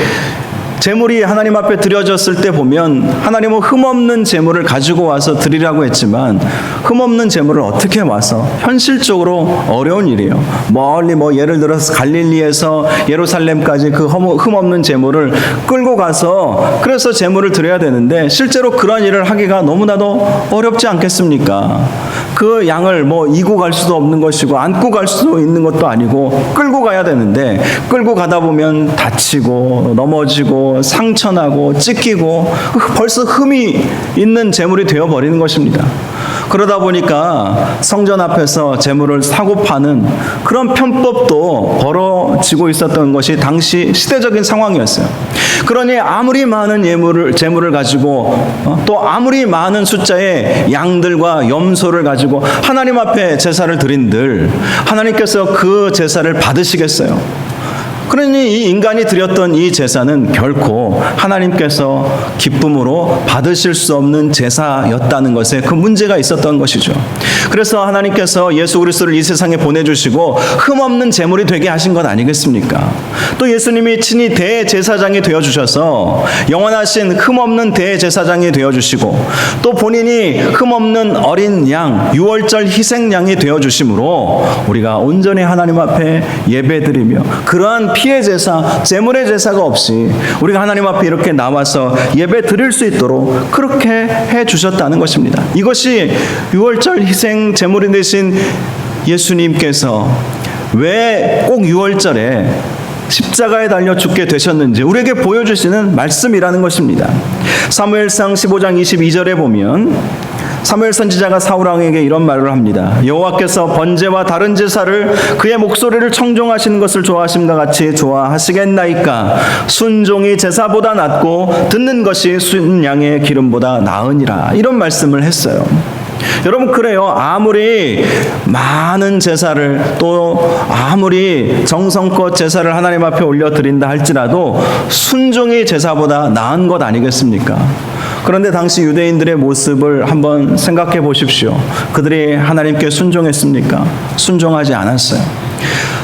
제물이 하나님 앞에 드려졌을 때 보면 하나님은 흠없는 제물을 가지고 와서 드리라고 했지만 흠없는 제물을 어떻게 와서, 현실적으로 어려운 일이에요. 멀리 예를 들어서 갈릴리에서 예루살렘까지 그 흠없는 제물을 끌고 가서 그래서 제물을 드려야 되는데 실제로 그런 일을 하기가 너무나도 어렵지 않겠습니까? 그 양을 뭐 이고 갈 수도 없는 것이고 안고 갈 수도 있는 것도 아니고 끌고 가야 되는데, 끌고 가다 보면 다치고 넘어지고 상처나고 찢기고 벌써 흠이 있는 제물이 되어버리는 것입니다. 그러다 보니까 성전 앞에서 제물을 사고 파는 그런 편법도 벌어지고 있었던 것이 당시 시대적인 상황이었어요. 그러니 아무리 많은 제물을 가지고 또 아무리 많은 숫자의 양들과 염소를 가지고 하나님 앞에 제사를 드린들 하나님께서 그 제사를 받으시겠어요? 그러니 이 인간이 드렸던 이 제사는 결코 하나님께서 기쁨으로 받으실 수 없는 제사였다는 것에 그 문제가 있었던 것이죠. 그래서 하나님께서 예수 그리스도를 이 세상에 보내주시고 흠없는 제물이 되게 하신 것 아니겠습니까? 또 예수님이 친히 대제사장이 되어주셔서 영원하신 흠없는 대제사장이 되어주시고, 또 본인이 흠없는 어린 양, 유월절 희생양이 되어주심으로 우리가 온전히 하나님 앞에 예배드리며 그러한 피의 제사, 제물의 제사가 없이 우리가 하나님 앞에 이렇게 나와서 예배 드릴 수 있도록 그렇게 해 주셨다는 것입니다. 이것이 유월절 희생 제물이 되신 예수님께서 왜 꼭 유월절에 십자가에 달려 죽게 되셨는지 우리에게 보여주시는 말씀이라는 것입니다. 사무엘상 15장 22절에 보면 사무엘 선지자가 사울왕에게 이런 말을 합니다. 여호와께서 번제와 다른 제사를 그의 목소리를 청종하시는 것을 좋아하심과 같이 좋아하시겠나이까? 순종이 제사보다 낫고 듣는 것이 순양의 기름보다 나으니라. 이런 말씀을 했어요. 여러분, 그래요. 아무리 많은 제사를, 또 아무리 정성껏 제사를 하나님 앞에 올려드린다 할지라도 순종이 제사보다 나은 것 아니겠습니까? 그런데 당시 유대인들의 모습을 한번 생각해 보십시오. 그들이 하나님께 순종했습니까? 순종하지 않았어요.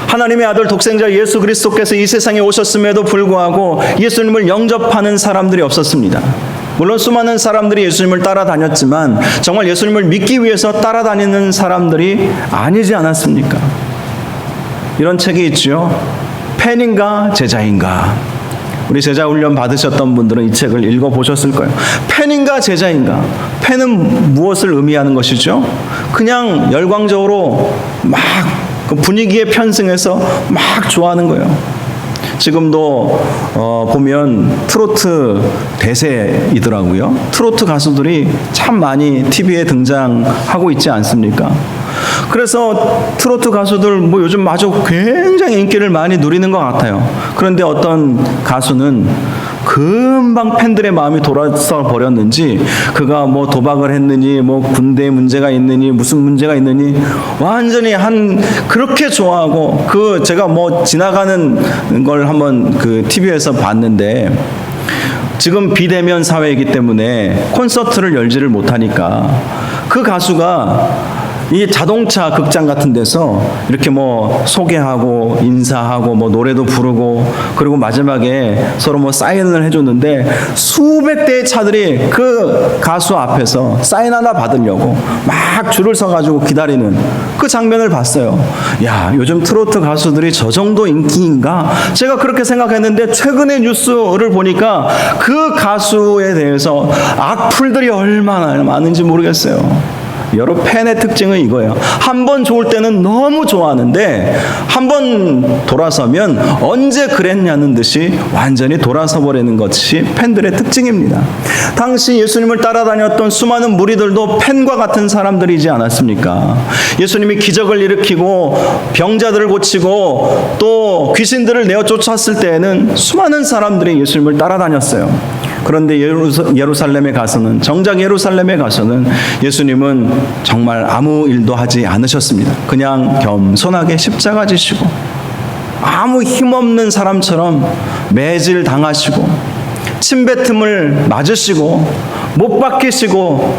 하나님의 아들 독생자 예수 그리스도께서 이 세상에 오셨음에도 불구하고 예수님을 영접하는 사람들이 없었습니다. 물론 수많은 사람들이 예수님을 따라다녔지만 정말 예수님을 믿기 위해서 따라다니는 사람들이 아니지 않았습니까? 이런 책이 있죠. 팬인가 제자인가. 우리 제자 훈련 받으셨던 분들은 이 책을 읽어보셨을 거예요. 팬인가 제자인가. 팬은 무엇을 의미하는 것이죠? 그냥 열광적으로 막 그 분위기에 편승해서 막 좋아하는 거예요. 지금도 보면 트로트 대세이더라고요. 트로트 가수들이 참 많이 TV에 등장하고 있지 않습니까? 그래서 트로트 가수들 뭐 요즘 아주 굉장히 인기를 많이 누리는 것 같아요. 그런데 어떤 가수는 금방 팬들의 마음이 돌아서 버렸는지, 그가 뭐 도박을 했느니 뭐 군대에 문제가 있느니 무슨 문제가 있느니 완전히 그렇게 좋아하고, 제가 뭐 지나가는 걸 한번 그 TV에서 봤는데, 지금 비대면 사회이기 때문에 콘서트를 열지를 못하니까 그 가수가 이 자동차 극장 같은 데서 이렇게 뭐 소개하고 인사하고 뭐 노래도 부르고, 그리고 마지막에 서로 뭐 사인을 해줬는데 수백 대의 차들이 그 가수 앞에서 사인 하나 받으려고 막 줄을 서가지고 기다리는 그 장면을 봤어요. 야, 요즘 트로트 가수들이 저 정도 인기인가? 제가 그렇게 생각했는데 최근의 뉴스를 보니까 그 가수에 대해서 악플들이 얼마나 많은지 모르겠어요. 여러 팬의 특징은 이거예요. 한 번 좋을 때는 너무 좋아하는데 한 번 돌아서면 언제 그랬냐는 듯이 완전히 돌아서 버리는 것이 팬들의 특징입니다. 당시 예수님을 따라다녔던 수많은 무리들도 팬과 같은 사람들이지 않았습니까? 예수님이 기적을 일으키고 병자들을 고치고 또 귀신들을 내어 쫓았을 때에는 수많은 사람들이 예수님을 따라다녔어요. 그런데 예루살렘에 가서는, 정작 예루살렘에 가서는 예수님은 정말 아무 일도 하지 않으셨습니다. 그냥 겸손하게 십자가 지시고 아무 힘없는 사람처럼 매질 당하시고 침뱉음을 맞으시고 못 박히시고,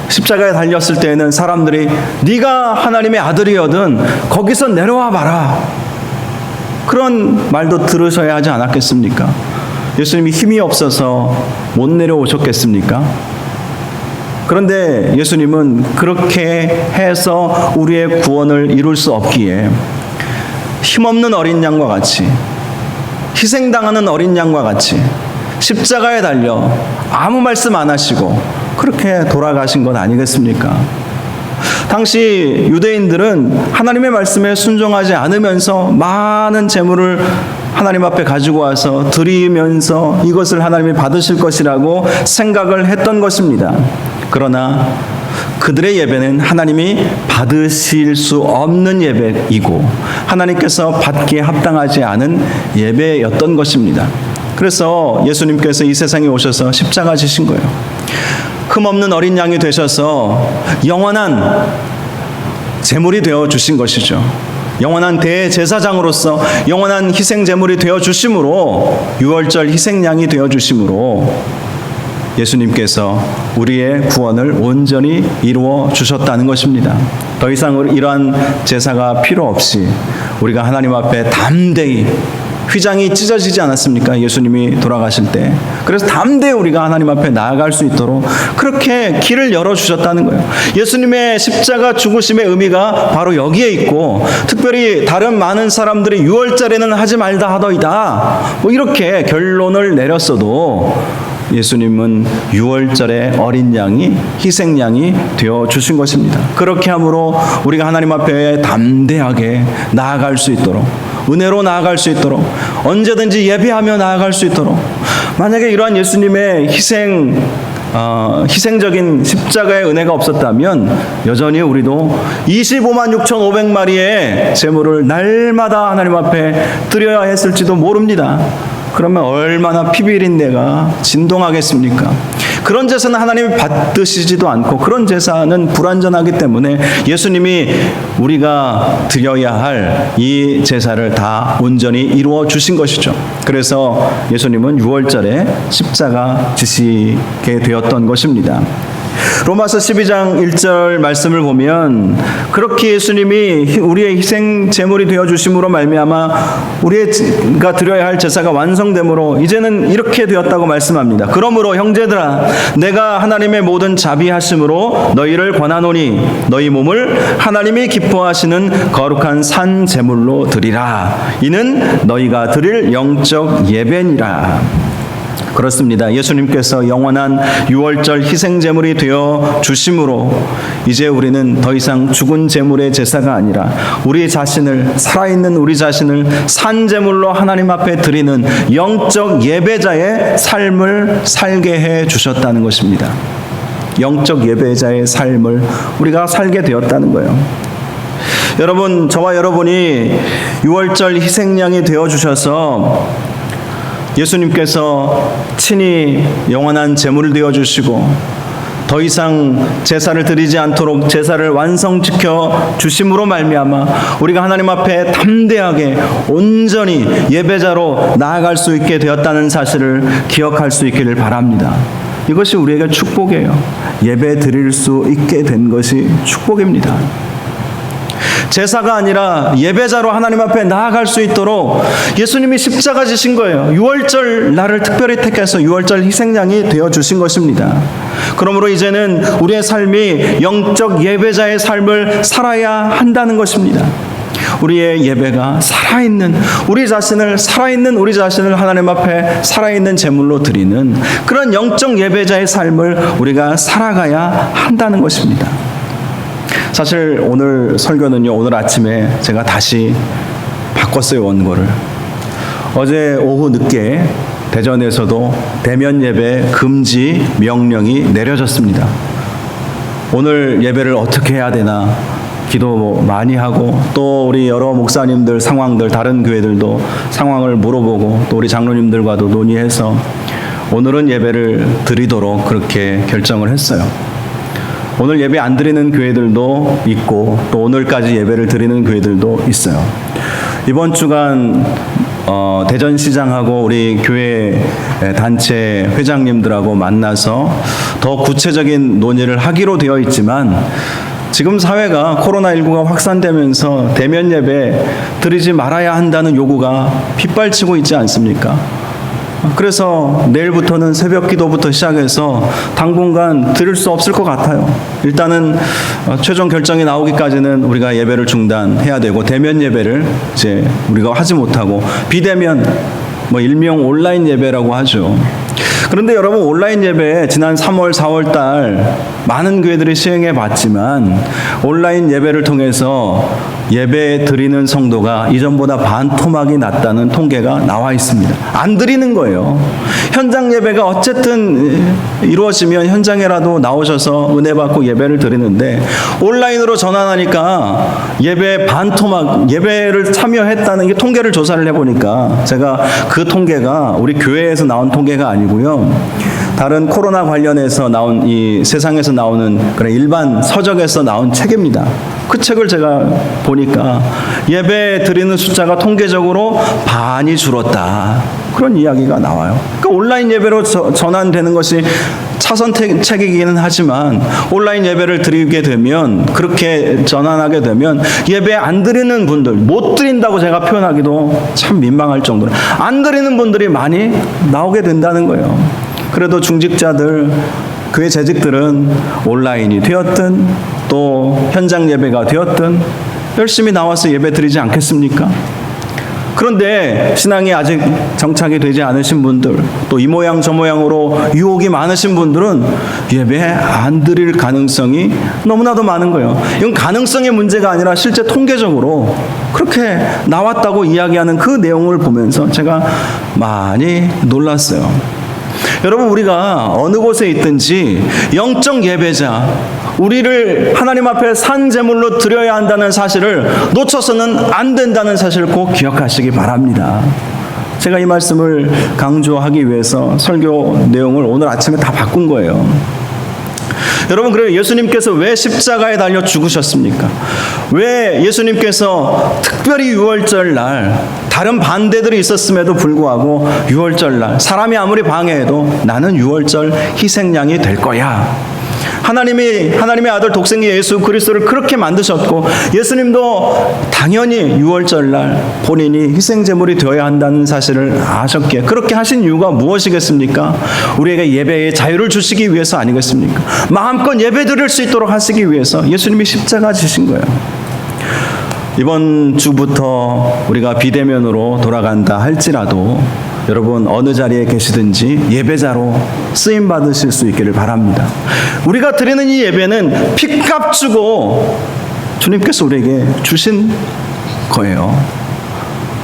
십자가에 달렸을 때에는 사람들이 네가 하나님의 아들이거든 거기서 내려와 봐라, 그런 말도 들으셔야 하지 않았겠습니까? 예수님이 힘이 없어서 못 내려오셨겠습니까? 그런데 예수님은 그렇게 해서 우리의 구원을 이룰 수 없기에 힘없는 어린 양과 같이, 희생당하는 어린 양과 같이 십자가에 달려 아무 말씀 안 하시고 그렇게 돌아가신 것 아니겠습니까? 당시 유대인들은 하나님의 말씀에 순종하지 않으면서 많은 재물을 하나님 앞에 가지고 와서 드리면서 이것을 하나님이 받으실 것이라고 생각을 했던 것입니다. 그러나 그들의 예배는 하나님이 받으실 수 없는 예배이고 하나님께서 받기에 합당하지 않은 예배였던 것입니다. 그래서 예수님께서 이 세상에 오셔서 십자가 지신 거예요. 흠없는 어린 양이 되셔서 영원한 제물이 되어 주신 것이죠. 영원한 대제사장으로서 영원한 희생 제물이 되어 주심으로, 유월절 희생양이 되어 주심으로 예수님께서 우리의 구원을 온전히 이루어 주셨다는 것입니다. 더 이상 이러한 제사가 필요 없이 우리가 하나님 앞에 담대히, 휘장이 찢어지지 않았습니까? 예수님이 돌아가실 때. 그래서 담대히 우리가 하나님 앞에 나아갈 수 있도록 그렇게 길을 열어주셨다는 거예요. 예수님의 십자가 죽으심의 의미가 바로 여기에 있고, 특별히 다른 많은 사람들이 유월절에는 하지 말다 하더이다, 뭐 이렇게 결론을 내렸어도 예수님은 유월절의 어린 양이, 희생양이 되어 주신 것입니다. 그렇게 함으로 우리가 하나님 앞에 담대하게 나아갈 수 있도록, 은혜로 나아갈 수 있도록, 언제든지 예배하며 나아갈 수 있도록, 만약에 이러한 예수님의 희생적인 십자가의 은혜가 없었다면 여전히 우리도 25만 6,500마리의 제물을 날마다 하나님 앞에 드려야 했을지도 모릅니다. 그러면 얼마나 피비린내가 진동하겠습니까? 그런 제사는 하나님이 받으시지도 않고 그런 제사는 불완전하기 때문에 예수님이 우리가 드려야 할 이 제사를 다 온전히 이루어 주신 것이죠. 그래서 예수님은 유월절에 십자가 지시게 되었던 것입니다. 로마서 12장 1절 말씀을 보면 그렇게 예수님이 우리의 희생 제물이 되어 주심으로 말미암아 우리가 드려야 할 제사가 완성됨으로 이제는 이렇게 되었다고 말씀합니다. 그러므로 형제들아, 내가 하나님의 모든 자비하심으로 너희를 권하노니 너희 몸을 하나님이 기뻐하시는 거룩한 산 제물로 드리라. 이는 너희가 드릴 영적 예배니라. 그렇습니다. 예수님께서 영원한 유월절 희생제물이 되어 주심으로 이제 우리는 더 이상 죽은 제물의 제사가 아니라 우리 자신을, 살아있는 우리 자신을 산제물로 하나님 앞에 드리는 영적 예배자의 삶을 살게 해 주셨다는 것입니다. 영적 예배자의 삶을 우리가 살게 되었다는 거예요. 여러분, 저와 여러분이 유월절 희생양이 되어 주셔서 예수님께서 친히 영원한 제물을 되어주시고 더 이상 제사를 드리지 않도록 제사를 완성시켜 주심으로 말미암아 우리가 하나님 앞에 담대하게 온전히 예배자로 나아갈 수 있게 되었다는 사실을 기억할 수 있기를 바랍니다. 이것이 우리에게 축복이에요. 예배 드릴 수 있게 된 것이 축복입니다. 제사가 아니라 예배자로 하나님 앞에 나아갈 수 있도록 예수님이 십자가 지신 거예요. 유월절 날을 특별히 택해서 유월절 희생양이 되어주신 것입니다. 그러므로 이제는 우리의 삶이 영적 예배자의 삶을 살아야 한다는 것입니다. 우리의 예배가 살아있는 우리 자신을 하나님 앞에 살아있는 제물로 드리는 그런 영적 예배자의 삶을 우리가 살아가야 한다는 것입니다. 사실 오늘 설교는요, 오늘 아침에 제가 다시 바꿨어요, 원고를. 어제 오후 늦게 대전에서도 대면 예배 금지 명령이 내려졌습니다. 오늘 예배를 어떻게 해야 되나 기도 많이 하고, 또 우리 여러 목사님들 상황들, 다른 교회들도 상황을 물어보고, 또 우리 장로님들과도 논의해서 오늘은 예배를 드리도록 그렇게 결정을 했어요. 오늘 예배 안 드리는 교회들도 있고 또 오늘까지 예배를 드리는 교회들도 있어요. 이번 주간 대전시장하고 우리 교회 단체 회장님들하고 만나서 더 구체적인 논의를 하기로 되어 있지만 지금 사회가 코로나19가 확산되면서 대면 예배 드리지 말아야 한다는 요구가 빗발치고 있지 않습니까? 그래서 내일부터는 새벽 기도부터 시작해서 당분간 드릴 수 없을 것 같아요. 일단은 최종 결정이 나오기까지는 우리가 예배를 중단해야 되고 대면 예배를 이제 우리가 하지 못하고 비대면 일명 온라인 예배라고 하죠. 그런데 여러분, 온라인 예배 지난 3월, 4월 달 많은 교회들이 시행해 봤지만 온라인 예배를 통해서 예배 드리는 성도가 이전보다 반토막이 났다는 통계가 나와 있습니다. 안 드리는 거예요. 현장 예배가 어쨌든 이루어지면 현장에라도 나오셔서 은혜 받고 예배를 드리는데 온라인으로 전환하니까 예배 반토막, 예배를 참여했다는 게 통계를 조사를 해보니까 제가 그 통계가 우리 교회에서 나온 통계가 아니고요. 다른 코로나 관련해서 나온 이 세상에서 나오는 그런 일반 서적에서 나온 책입니다. 그 책을 제가 보니까 예배 드리는 숫자가 통계적으로 반이 줄었다. 그런 이야기가 나와요. 그러니까 온라인 예배로 전환되는 것이 차선책이기는 하지만 온라인 예배를 드리게 되면, 그렇게 전환하게 되면 예배 안 드리는 분들, 못 드린다고 제가 표현하기도 참 민망할 정도로 안 드리는 분들이 많이 나오게 된다는 거예요. 그래도 중직자들, 교회 재직들은 온라인이 되었든 또 현장 예배가 되었든 열심히 나와서 예배 드리지 않겠습니까? 그런데 신앙이 아직 정착이 되지 않으신 분들, 또 이 모양 저 모양으로 유혹이 많으신 분들은 예배 안 드릴 가능성이 너무나도 많은 거예요. 이건 가능성의 문제가 아니라 실제 통계적으로 그렇게 나왔다고 이야기하는 그 내용을 보면서 제가 많이 놀랐어요. 여러분, 우리가 어느 곳에 있든지 영적 예배자, 우리를 하나님 앞에 산 제물로 드려야 한다는 사실을 놓쳐서는 안 된다는 사실을 꼭 기억하시기 바랍니다. 제가 이 말씀을 강조하기 위해서 설교 내용을 오늘 아침에 다 바꾼 거예요. 여러분, 그래요. 예수님께서 왜 십자가에 달려 죽으셨습니까? 왜 예수님께서 특별히 유월절 날, 다른 반대들이 있었음에도 불구하고 유월절 날, 사람이 아무리 방해해도 나는 유월절 희생양이 될 거야. 하나님의 아들 독생자 예수 그리스도를 그렇게 만드셨고, 예수님도 당연히 유월절날 본인이 희생제물이 되어야 한다는 사실을 아셨기에 그렇게 하신 이유가 무엇이겠습니까? 우리에게 예배의 자유를 주시기 위해서 아니겠습니까? 마음껏 예배 드릴 수 있도록 하시기 위해서 예수님이 십자가 지신 거예요. 이번 주부터 우리가 비대면으로 돌아간다 할지라도 여러분, 어느 자리에 계시든지 예배자로 쓰임 받으실 수 있기를 바랍니다. 우리가 드리는 이 예배는 핏값 주고 주님께서 우리에게 주신 거예요.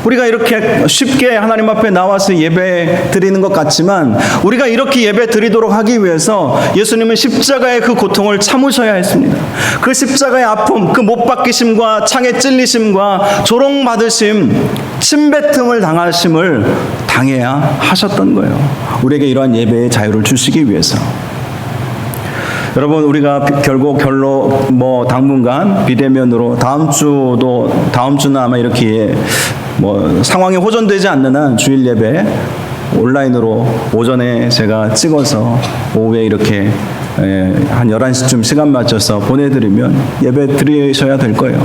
우리가 이렇게 쉽게 하나님 앞에 나와서 예배 드리는 것 같지만, 우리가 이렇게 예배 드리도록 하기 위해서 예수님은 십자가의 그 고통을 참으셔야 했습니다. 그 십자가의 아픔, 그 못 박히심과 창에 찔리심과 조롱받으심, 침뱉음을 당하심을 당해야 하셨던 거예요. 우리에게 이러한 예배의 자유를 주시기 위해서. 여러분, 우리가 결국 당분간 비대면으로 다음 주는 아마 이렇게 상황이 호전되지 않는 한 주일 예배 온라인으로 오전에 제가 찍어서 오후에 이렇게 한 11시쯤 시간 맞춰서 보내드리면 예배 드리셔야 될 거예요.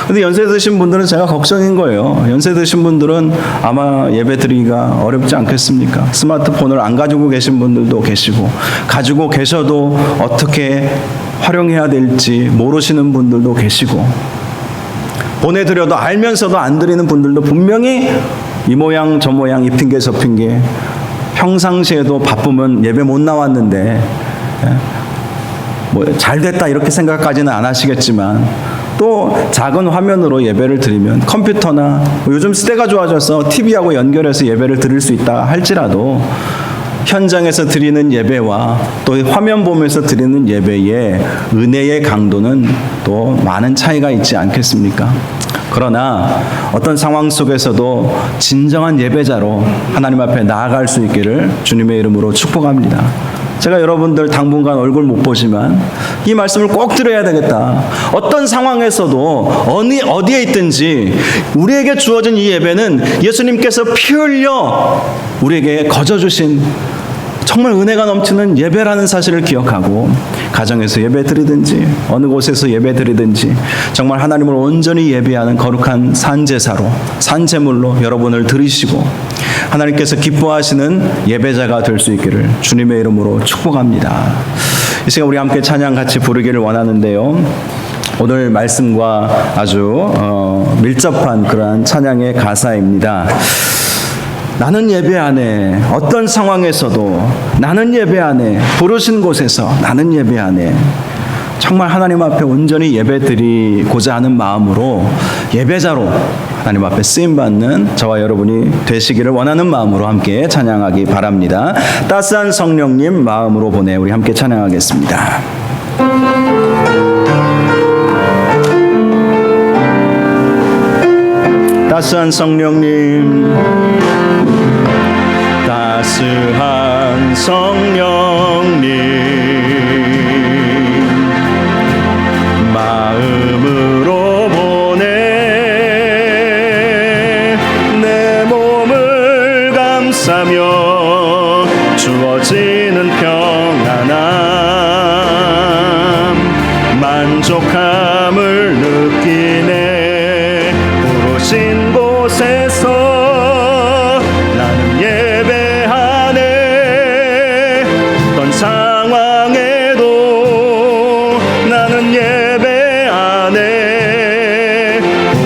근데 연세 드신 분들은 제가 걱정인 거예요. 연세 드신 분들은 아마 예배 드리기가 어렵지 않겠습니까? 스마트폰을 안 가지고 계신 분들도 계시고, 가지고 계셔도 어떻게 활용해야 될지 모르시는 분들도 계시고, 보내드려도 알면서도 안 드리는 분들도 분명히 이 모양 저 모양, 이 핑계 저 핑계, 평상시에도 바쁘면 예배 못 나왔는데 잘 됐다 이렇게 생각까지는 안 하시겠지만, 또 작은 화면으로 예배를 드리면 컴퓨터나 요즘 시대가 좋아져서 TV하고 연결해서 예배를 드릴 수 있다 할지라도 현장에서 드리는 예배와 또 화면 보면서 드리는 예배의 은혜의 강도는 또 많은 차이가 있지 않겠습니까? 그러나 어떤 상황 속에서도 진정한 예배자로 하나님 앞에 나아갈 수 있기를 주님의 이름으로 축복합니다. 제가 여러분들 당분간 얼굴 못 보지만 이 말씀을 꼭 드려야 되겠다. 어떤 상황에서도 어디에 있든지 우리에게 주어진 이 예배는 예수님께서 피 흘려 우리에게 거저주신 정말 은혜가 넘치는 예배라는 사실을 기억하고, 가정에서 예배 드리든지 어느 곳에서 예배 드리든지 정말 하나님을 온전히 예배하는 거룩한 산제사로, 산제물로 여러분을 드리시고 하나님께서 기뻐하시는 예배자가 될 수 있기를 주님의 이름으로 축복합니다. 이 시간 우리 함께 찬양 같이 부르기를 원하는데요, 오늘 말씀과 아주 밀접한 그러한 찬양의 가사입니다. 나는 예배하네. 어떤 상황에서도 나는 예배하네. 부르신 곳에서 나는 예배하네. 정말 하나님 앞에 온전히 예배드리고자 하는 마음으로 예배자로 하나님 앞에 쓰임받는 저와 여러분이 되시기를 원하는 마음으로 함께 찬양하기 바랍니다. 따스한 성령님 마음으로 보내 우리 함께 찬양하겠습니다. 따스한 성령님, 따스한 성령님, 마음으로 보내 내 몸을 감싸며 주어지는 평안함, 만족함을 느끼네. 부르신 곳에서 나는 예배하네. 어떤 상황에도 나는 예배하네.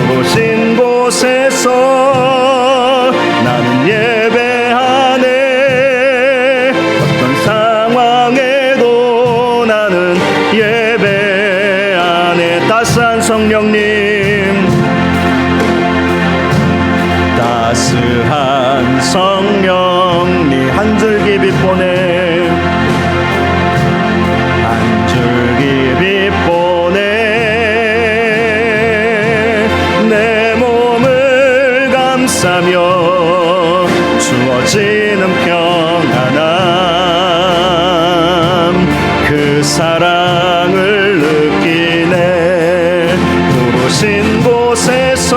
부르신 곳에서 나는 예배하네. 어떤 상황에도 나는 예배하네. 따스한 성령님, 따스한 성령님, 한 줄기 빛 보내, 한 줄기 빛 보내 내 몸을 감싸며 주어지는 평안함, 그 사랑을 느끼네. 부르신 곳에서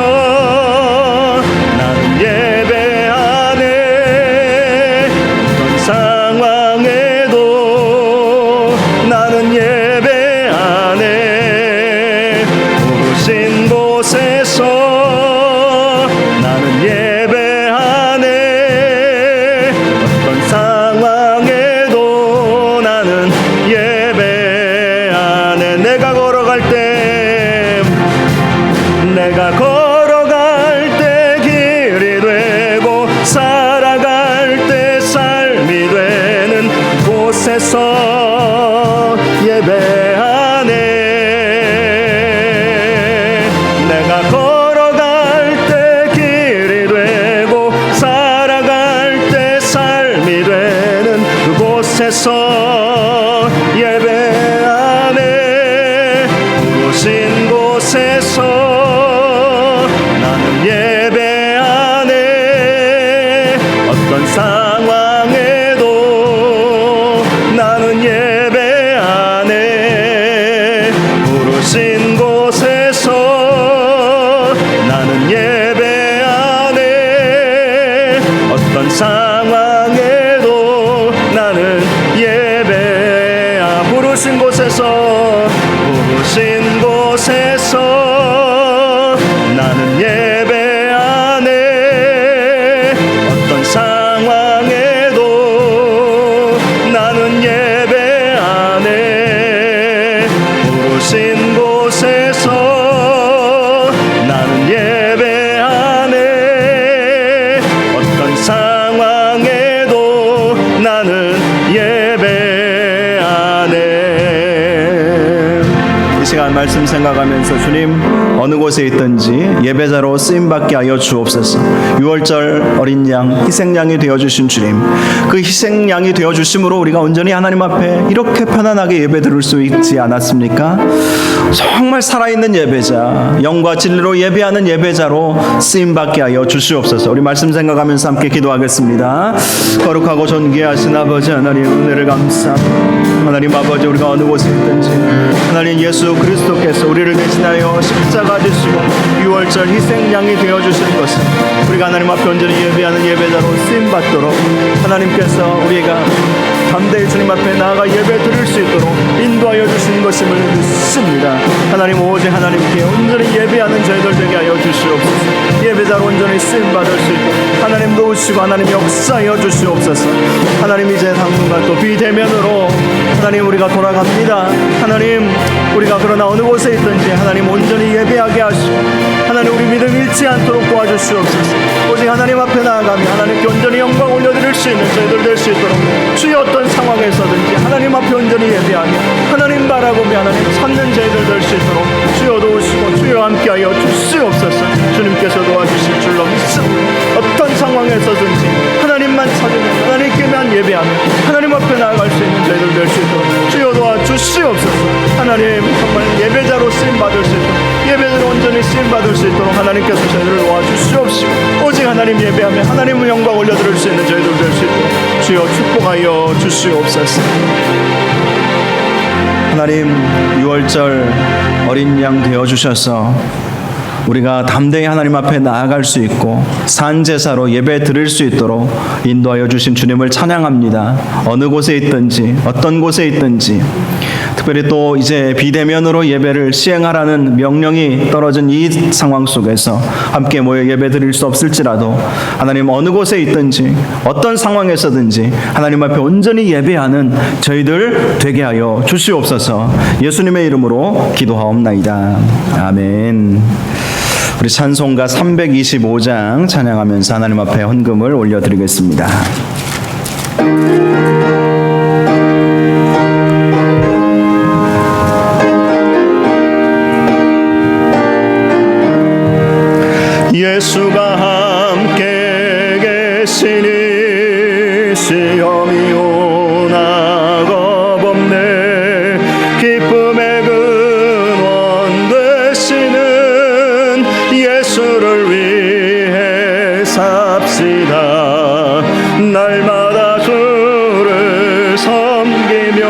나는 예배하네. 어떤 상황에도 나는 예배하네. 부르신 곳에서 나는 예배하네. 어떤 상황에도 나는 예배하네. 내가 걸어갈 때, 내가 걸어갈 때 길이 되고 살아갈 때 삶이 되는 곳에서 예배하네. 내가 걸어갈 때 길이 되고 살아갈 때 삶이 되는 그곳에서 예배하네. 부르신 곳에서 나는 예배하네. 어떤 상황에도 나는 예배하네. 부르신 곳에서 나는 예배하네. 어떤 상황에도 나는 예배하네. 부르신 곳에서, 부르신 곳에서 나는 예배하네. 어떤 상황에도 나는 예배하네. 부르신 곳에서 나는 예배하네. 어떤 상황에도 나는 예배하네. 이 시간 말씀 생각하면서 주님, 어느 곳에 있든지 예배자로 쓰임받게 하여 주옵소서. 6월절 어린 양, 희생양이 되어주신 주님, 그 희생양이 되어주심으로 우리가 온전히 하나님 앞에 이렇게 편안하게 예배 드릴 수 있지 않았습니까? 정말 살아있는 예배자, 영과 진리로 예배하는 예배자로 쓰임받게 하여 주시옵소서. 우리 말씀 생각하면서 함께 기도하겠습니다. 거룩하고 존귀하신 아버지 하나님, 은혜를 감사합니다. 하나님 아버지, 우리가 어느 곳에 있든지 하나님 예수 그리스도께서 우리를 대신하여 십자가 지시고 6월절 희생양이 되어주신 것은 우리가 하나님 앞에 온전히 예배하는 예배자로 쓰임받도록 하나님께서 우리가 담대히 주님 앞에 나아가 예배 드릴 수 있도록 인도하여 주신 것임을 믿습니다. 하나님, 오직 하나님께 온전히 예배하는 저희들 되게 하여 주시옵소서. 예배자로 온전히 쓰임받을 수 있도록 하나님 도우시고 하나님 역사하여 주시옵소서. 하나님, 이제 당분간 또 비대면으로 하나님 우리가 돌아갑니다. 하나님, 우리가 그러나 어느 곳에 있든지 하나님 온전히 예배하게 하시고 하나님 우리 믿음 잃지 않도록 도와주시옵소서. 오직 하나님 앞에 나아가며 하나님께 온전히 영광 올려드릴 수 있는 저희들 될 수 있도록 주여 어떤 상황에서든지 하나님 앞에 온전히 예배하며 하나님 바라보며 하나님 찾는 저희들 될 수 있도록 주여 도우시고 주여 함께하여 주시옵소서. 주님께서 도와주실 줄로 믿습니다. 어떤 상황에서든지 하나님만 찾으며 하나님께만 예배하며 하나님 앞에 나아갈 수 있는 저희들 될 수 있도록 주여 도와주시옵소서. 하나님 정말 예배자로 쓰임받을 수 있도록 예배자로 온전히 쓰임받을 수 있도록 하나님께서 저희들을 도와주시옵시고 오직 하나님 예배하며 하나님의 영광 올려드릴 수 있는 저희들 될 수 있도록 주여 축복하여 주시옵소서. 하나님 6월절 어린 양 되어주셔서 우리가 담대히 하나님 앞에 나아갈 수 있고 산제사로 예배 드릴 수 있도록 인도하여 주신 주님을 찬양합니다. 어느 곳에 있든지 어떤 곳에 있든지 특별히 또 이제 비대면으로 예배를 시행하라는 명령이 떨어진 이 상황 속에서 함께 모여 예배 드릴 수 없을지라도 하나님 어느 곳에 있든지 어떤 상황에서든지 하나님 앞에 온전히 예배하는 저희들 되게 하여 주시옵소서. 예수님의 이름으로 기도하옵나이다. 아멘. 우리 찬송가 325장 찬양하면서 하나님 앞에 헌금을 올려드리겠습니다. 예수가 함께 계시니 시험이 오나 겁없네. 기쁨의 근원 되시는 예수를 위해 삽시다. 날마다 주를 섬기며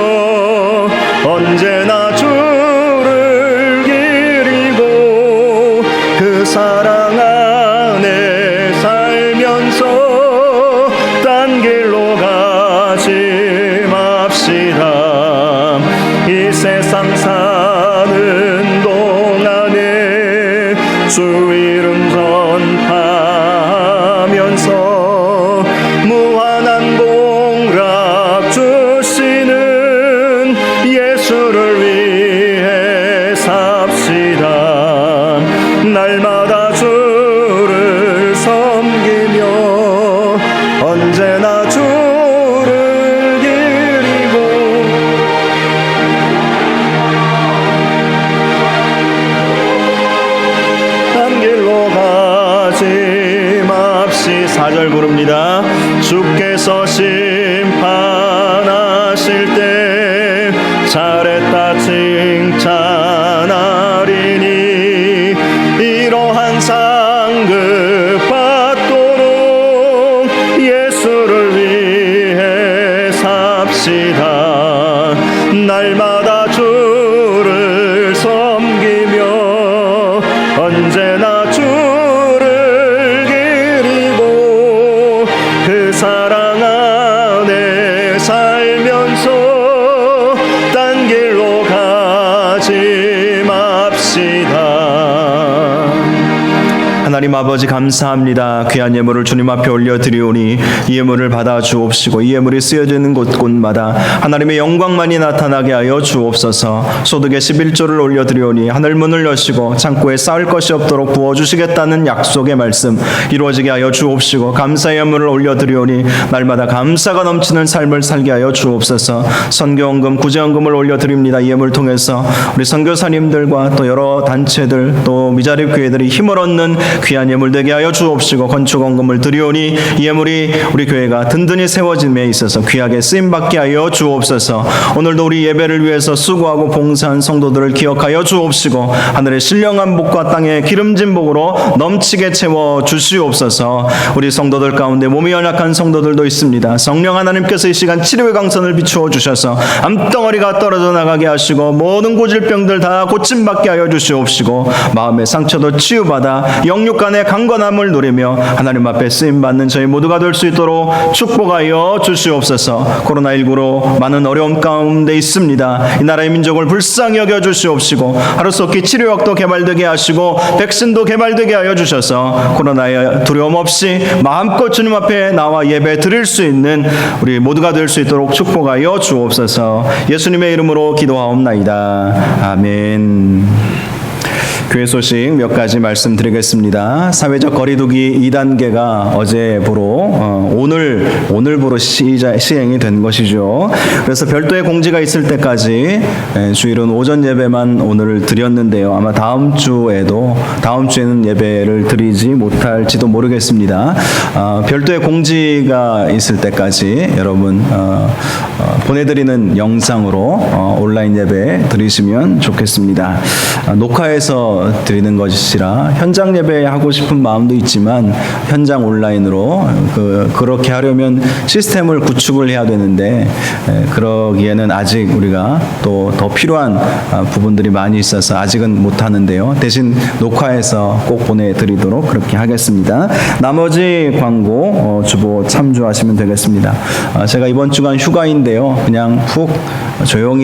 언제나 주를 기리고 그 사랑 안에 살면서 딴 길로 가지 맙시다. 이 세상 사는 동안에 주 이름 전파하면서 무한한 복락 주시는 예수를 위해 삽시다. 날마다 주를 섬기며 언제나 주를 기리고 딴 길로 가지 맙시. 4절 부릅니다. 주께서 심판하실 때 잘했다 칭찬하리니 이러한 상급 받도록 예수를 위해 삽시다. 날마다 주를 섬기며 언제나 주를 기리고 그 사랑 안에 살면서 딴 길로 가지 맙시다. 하나님 아버지 감사합니다. 귀한 예물을 주님 앞에 올려드리오니 이 예물을 받아 주옵시고 이 예물이 쓰여지는 곳곳마다 하나님의 영광만이 나타나게 하여 주옵소서. 소득의 11조를 올려드리오니 하늘문을 여시고 창고에 쌓을 것이 없도록 부어주시겠다는 약속의 말씀 이루어지게 하여 주옵시고 감사의 예물을 올려드리오니 날마다 감사가 넘치는 삶을 살게 하여 주옵소서. 선교헌금 구제헌금을 올려드립니다. 이 예물 통해서 우리 선교사님들과 또 여러 단체들 또 미자립 교회들이 힘을 얻는 귀한 예물 되게 하여 주옵시고 건축헌금을 드리오니 이 예물이 우리 교회가 든든히 세워짐에 있어서 귀하게 쓰임받게 하여 주옵소서. 오늘도 우리 예배를 위해서 수고하고 봉사한 성도들을 기억하여 주옵시고 하늘의 신령한 복과 땅의 기름진 복으로 넘치게 채워 주시옵소서. 우리 성도들 가운데 몸이 연약한 성도들도 있습니다. 성령 하나님께서 이 시간 치료의 강선을 비추어 주셔서 암덩어리가 떨어져 나가게 하시고 모든 고질병들 다 고침받게 하여 주시옵시고 마음의 상처도 치유받아 영육간의 강건함을 누리며 하나님 앞에 쓰임받는 저희 모두가 될 수 있도록 축복하여 주시옵소서. 코로나19로 많은 어려움 가운데 있습니다. 이 나라의 민족을 불쌍히 여겨 주시옵시고 하루속히 치료약도 개발되게 하시고 백신도 개발되게 하여 주셔서 코로나에 두려움 없이 마음껏 주님 앞에 나와 예배 드릴 수 있는 우리 모두가 될 수 있도록 축복하여 주옵소서. 예수님의 이름으로 기도하옵나이다. 아멘. 교회 소식 몇 가지 말씀드리겠습니다. 사회적 거리두기 2단계가 어제부로 오늘부로 시행이 된 것이죠. 그래서 별도의 공지가 있을 때까지 주일은 오전 예배만 오늘 드렸는데요. 아마 다음 주에는 예배를 드리지 못할지도 모르겠습니다. 별도의 공지가 있을 때까지 여러분 보내드리는 영상으로 온라인 예배 드리시면 좋겠습니다. 녹화해서 드리는 것이라 현장 예배 하고 싶은 마음도 있지만 현장 온라인으로 그렇게 하려면 시스템을 구축을 해야 되는데 그러기에는 아직 우리가 또 더 필요한 부분들이 많이 있어서 아직은 못 하는데요. 대신 녹화해서 꼭 보내드리도록 그렇게 하겠습니다. 나머지 광고 주보 참조하시면 되겠습니다. 제가 이번 주간 휴가인데요. 그냥 푹 조용히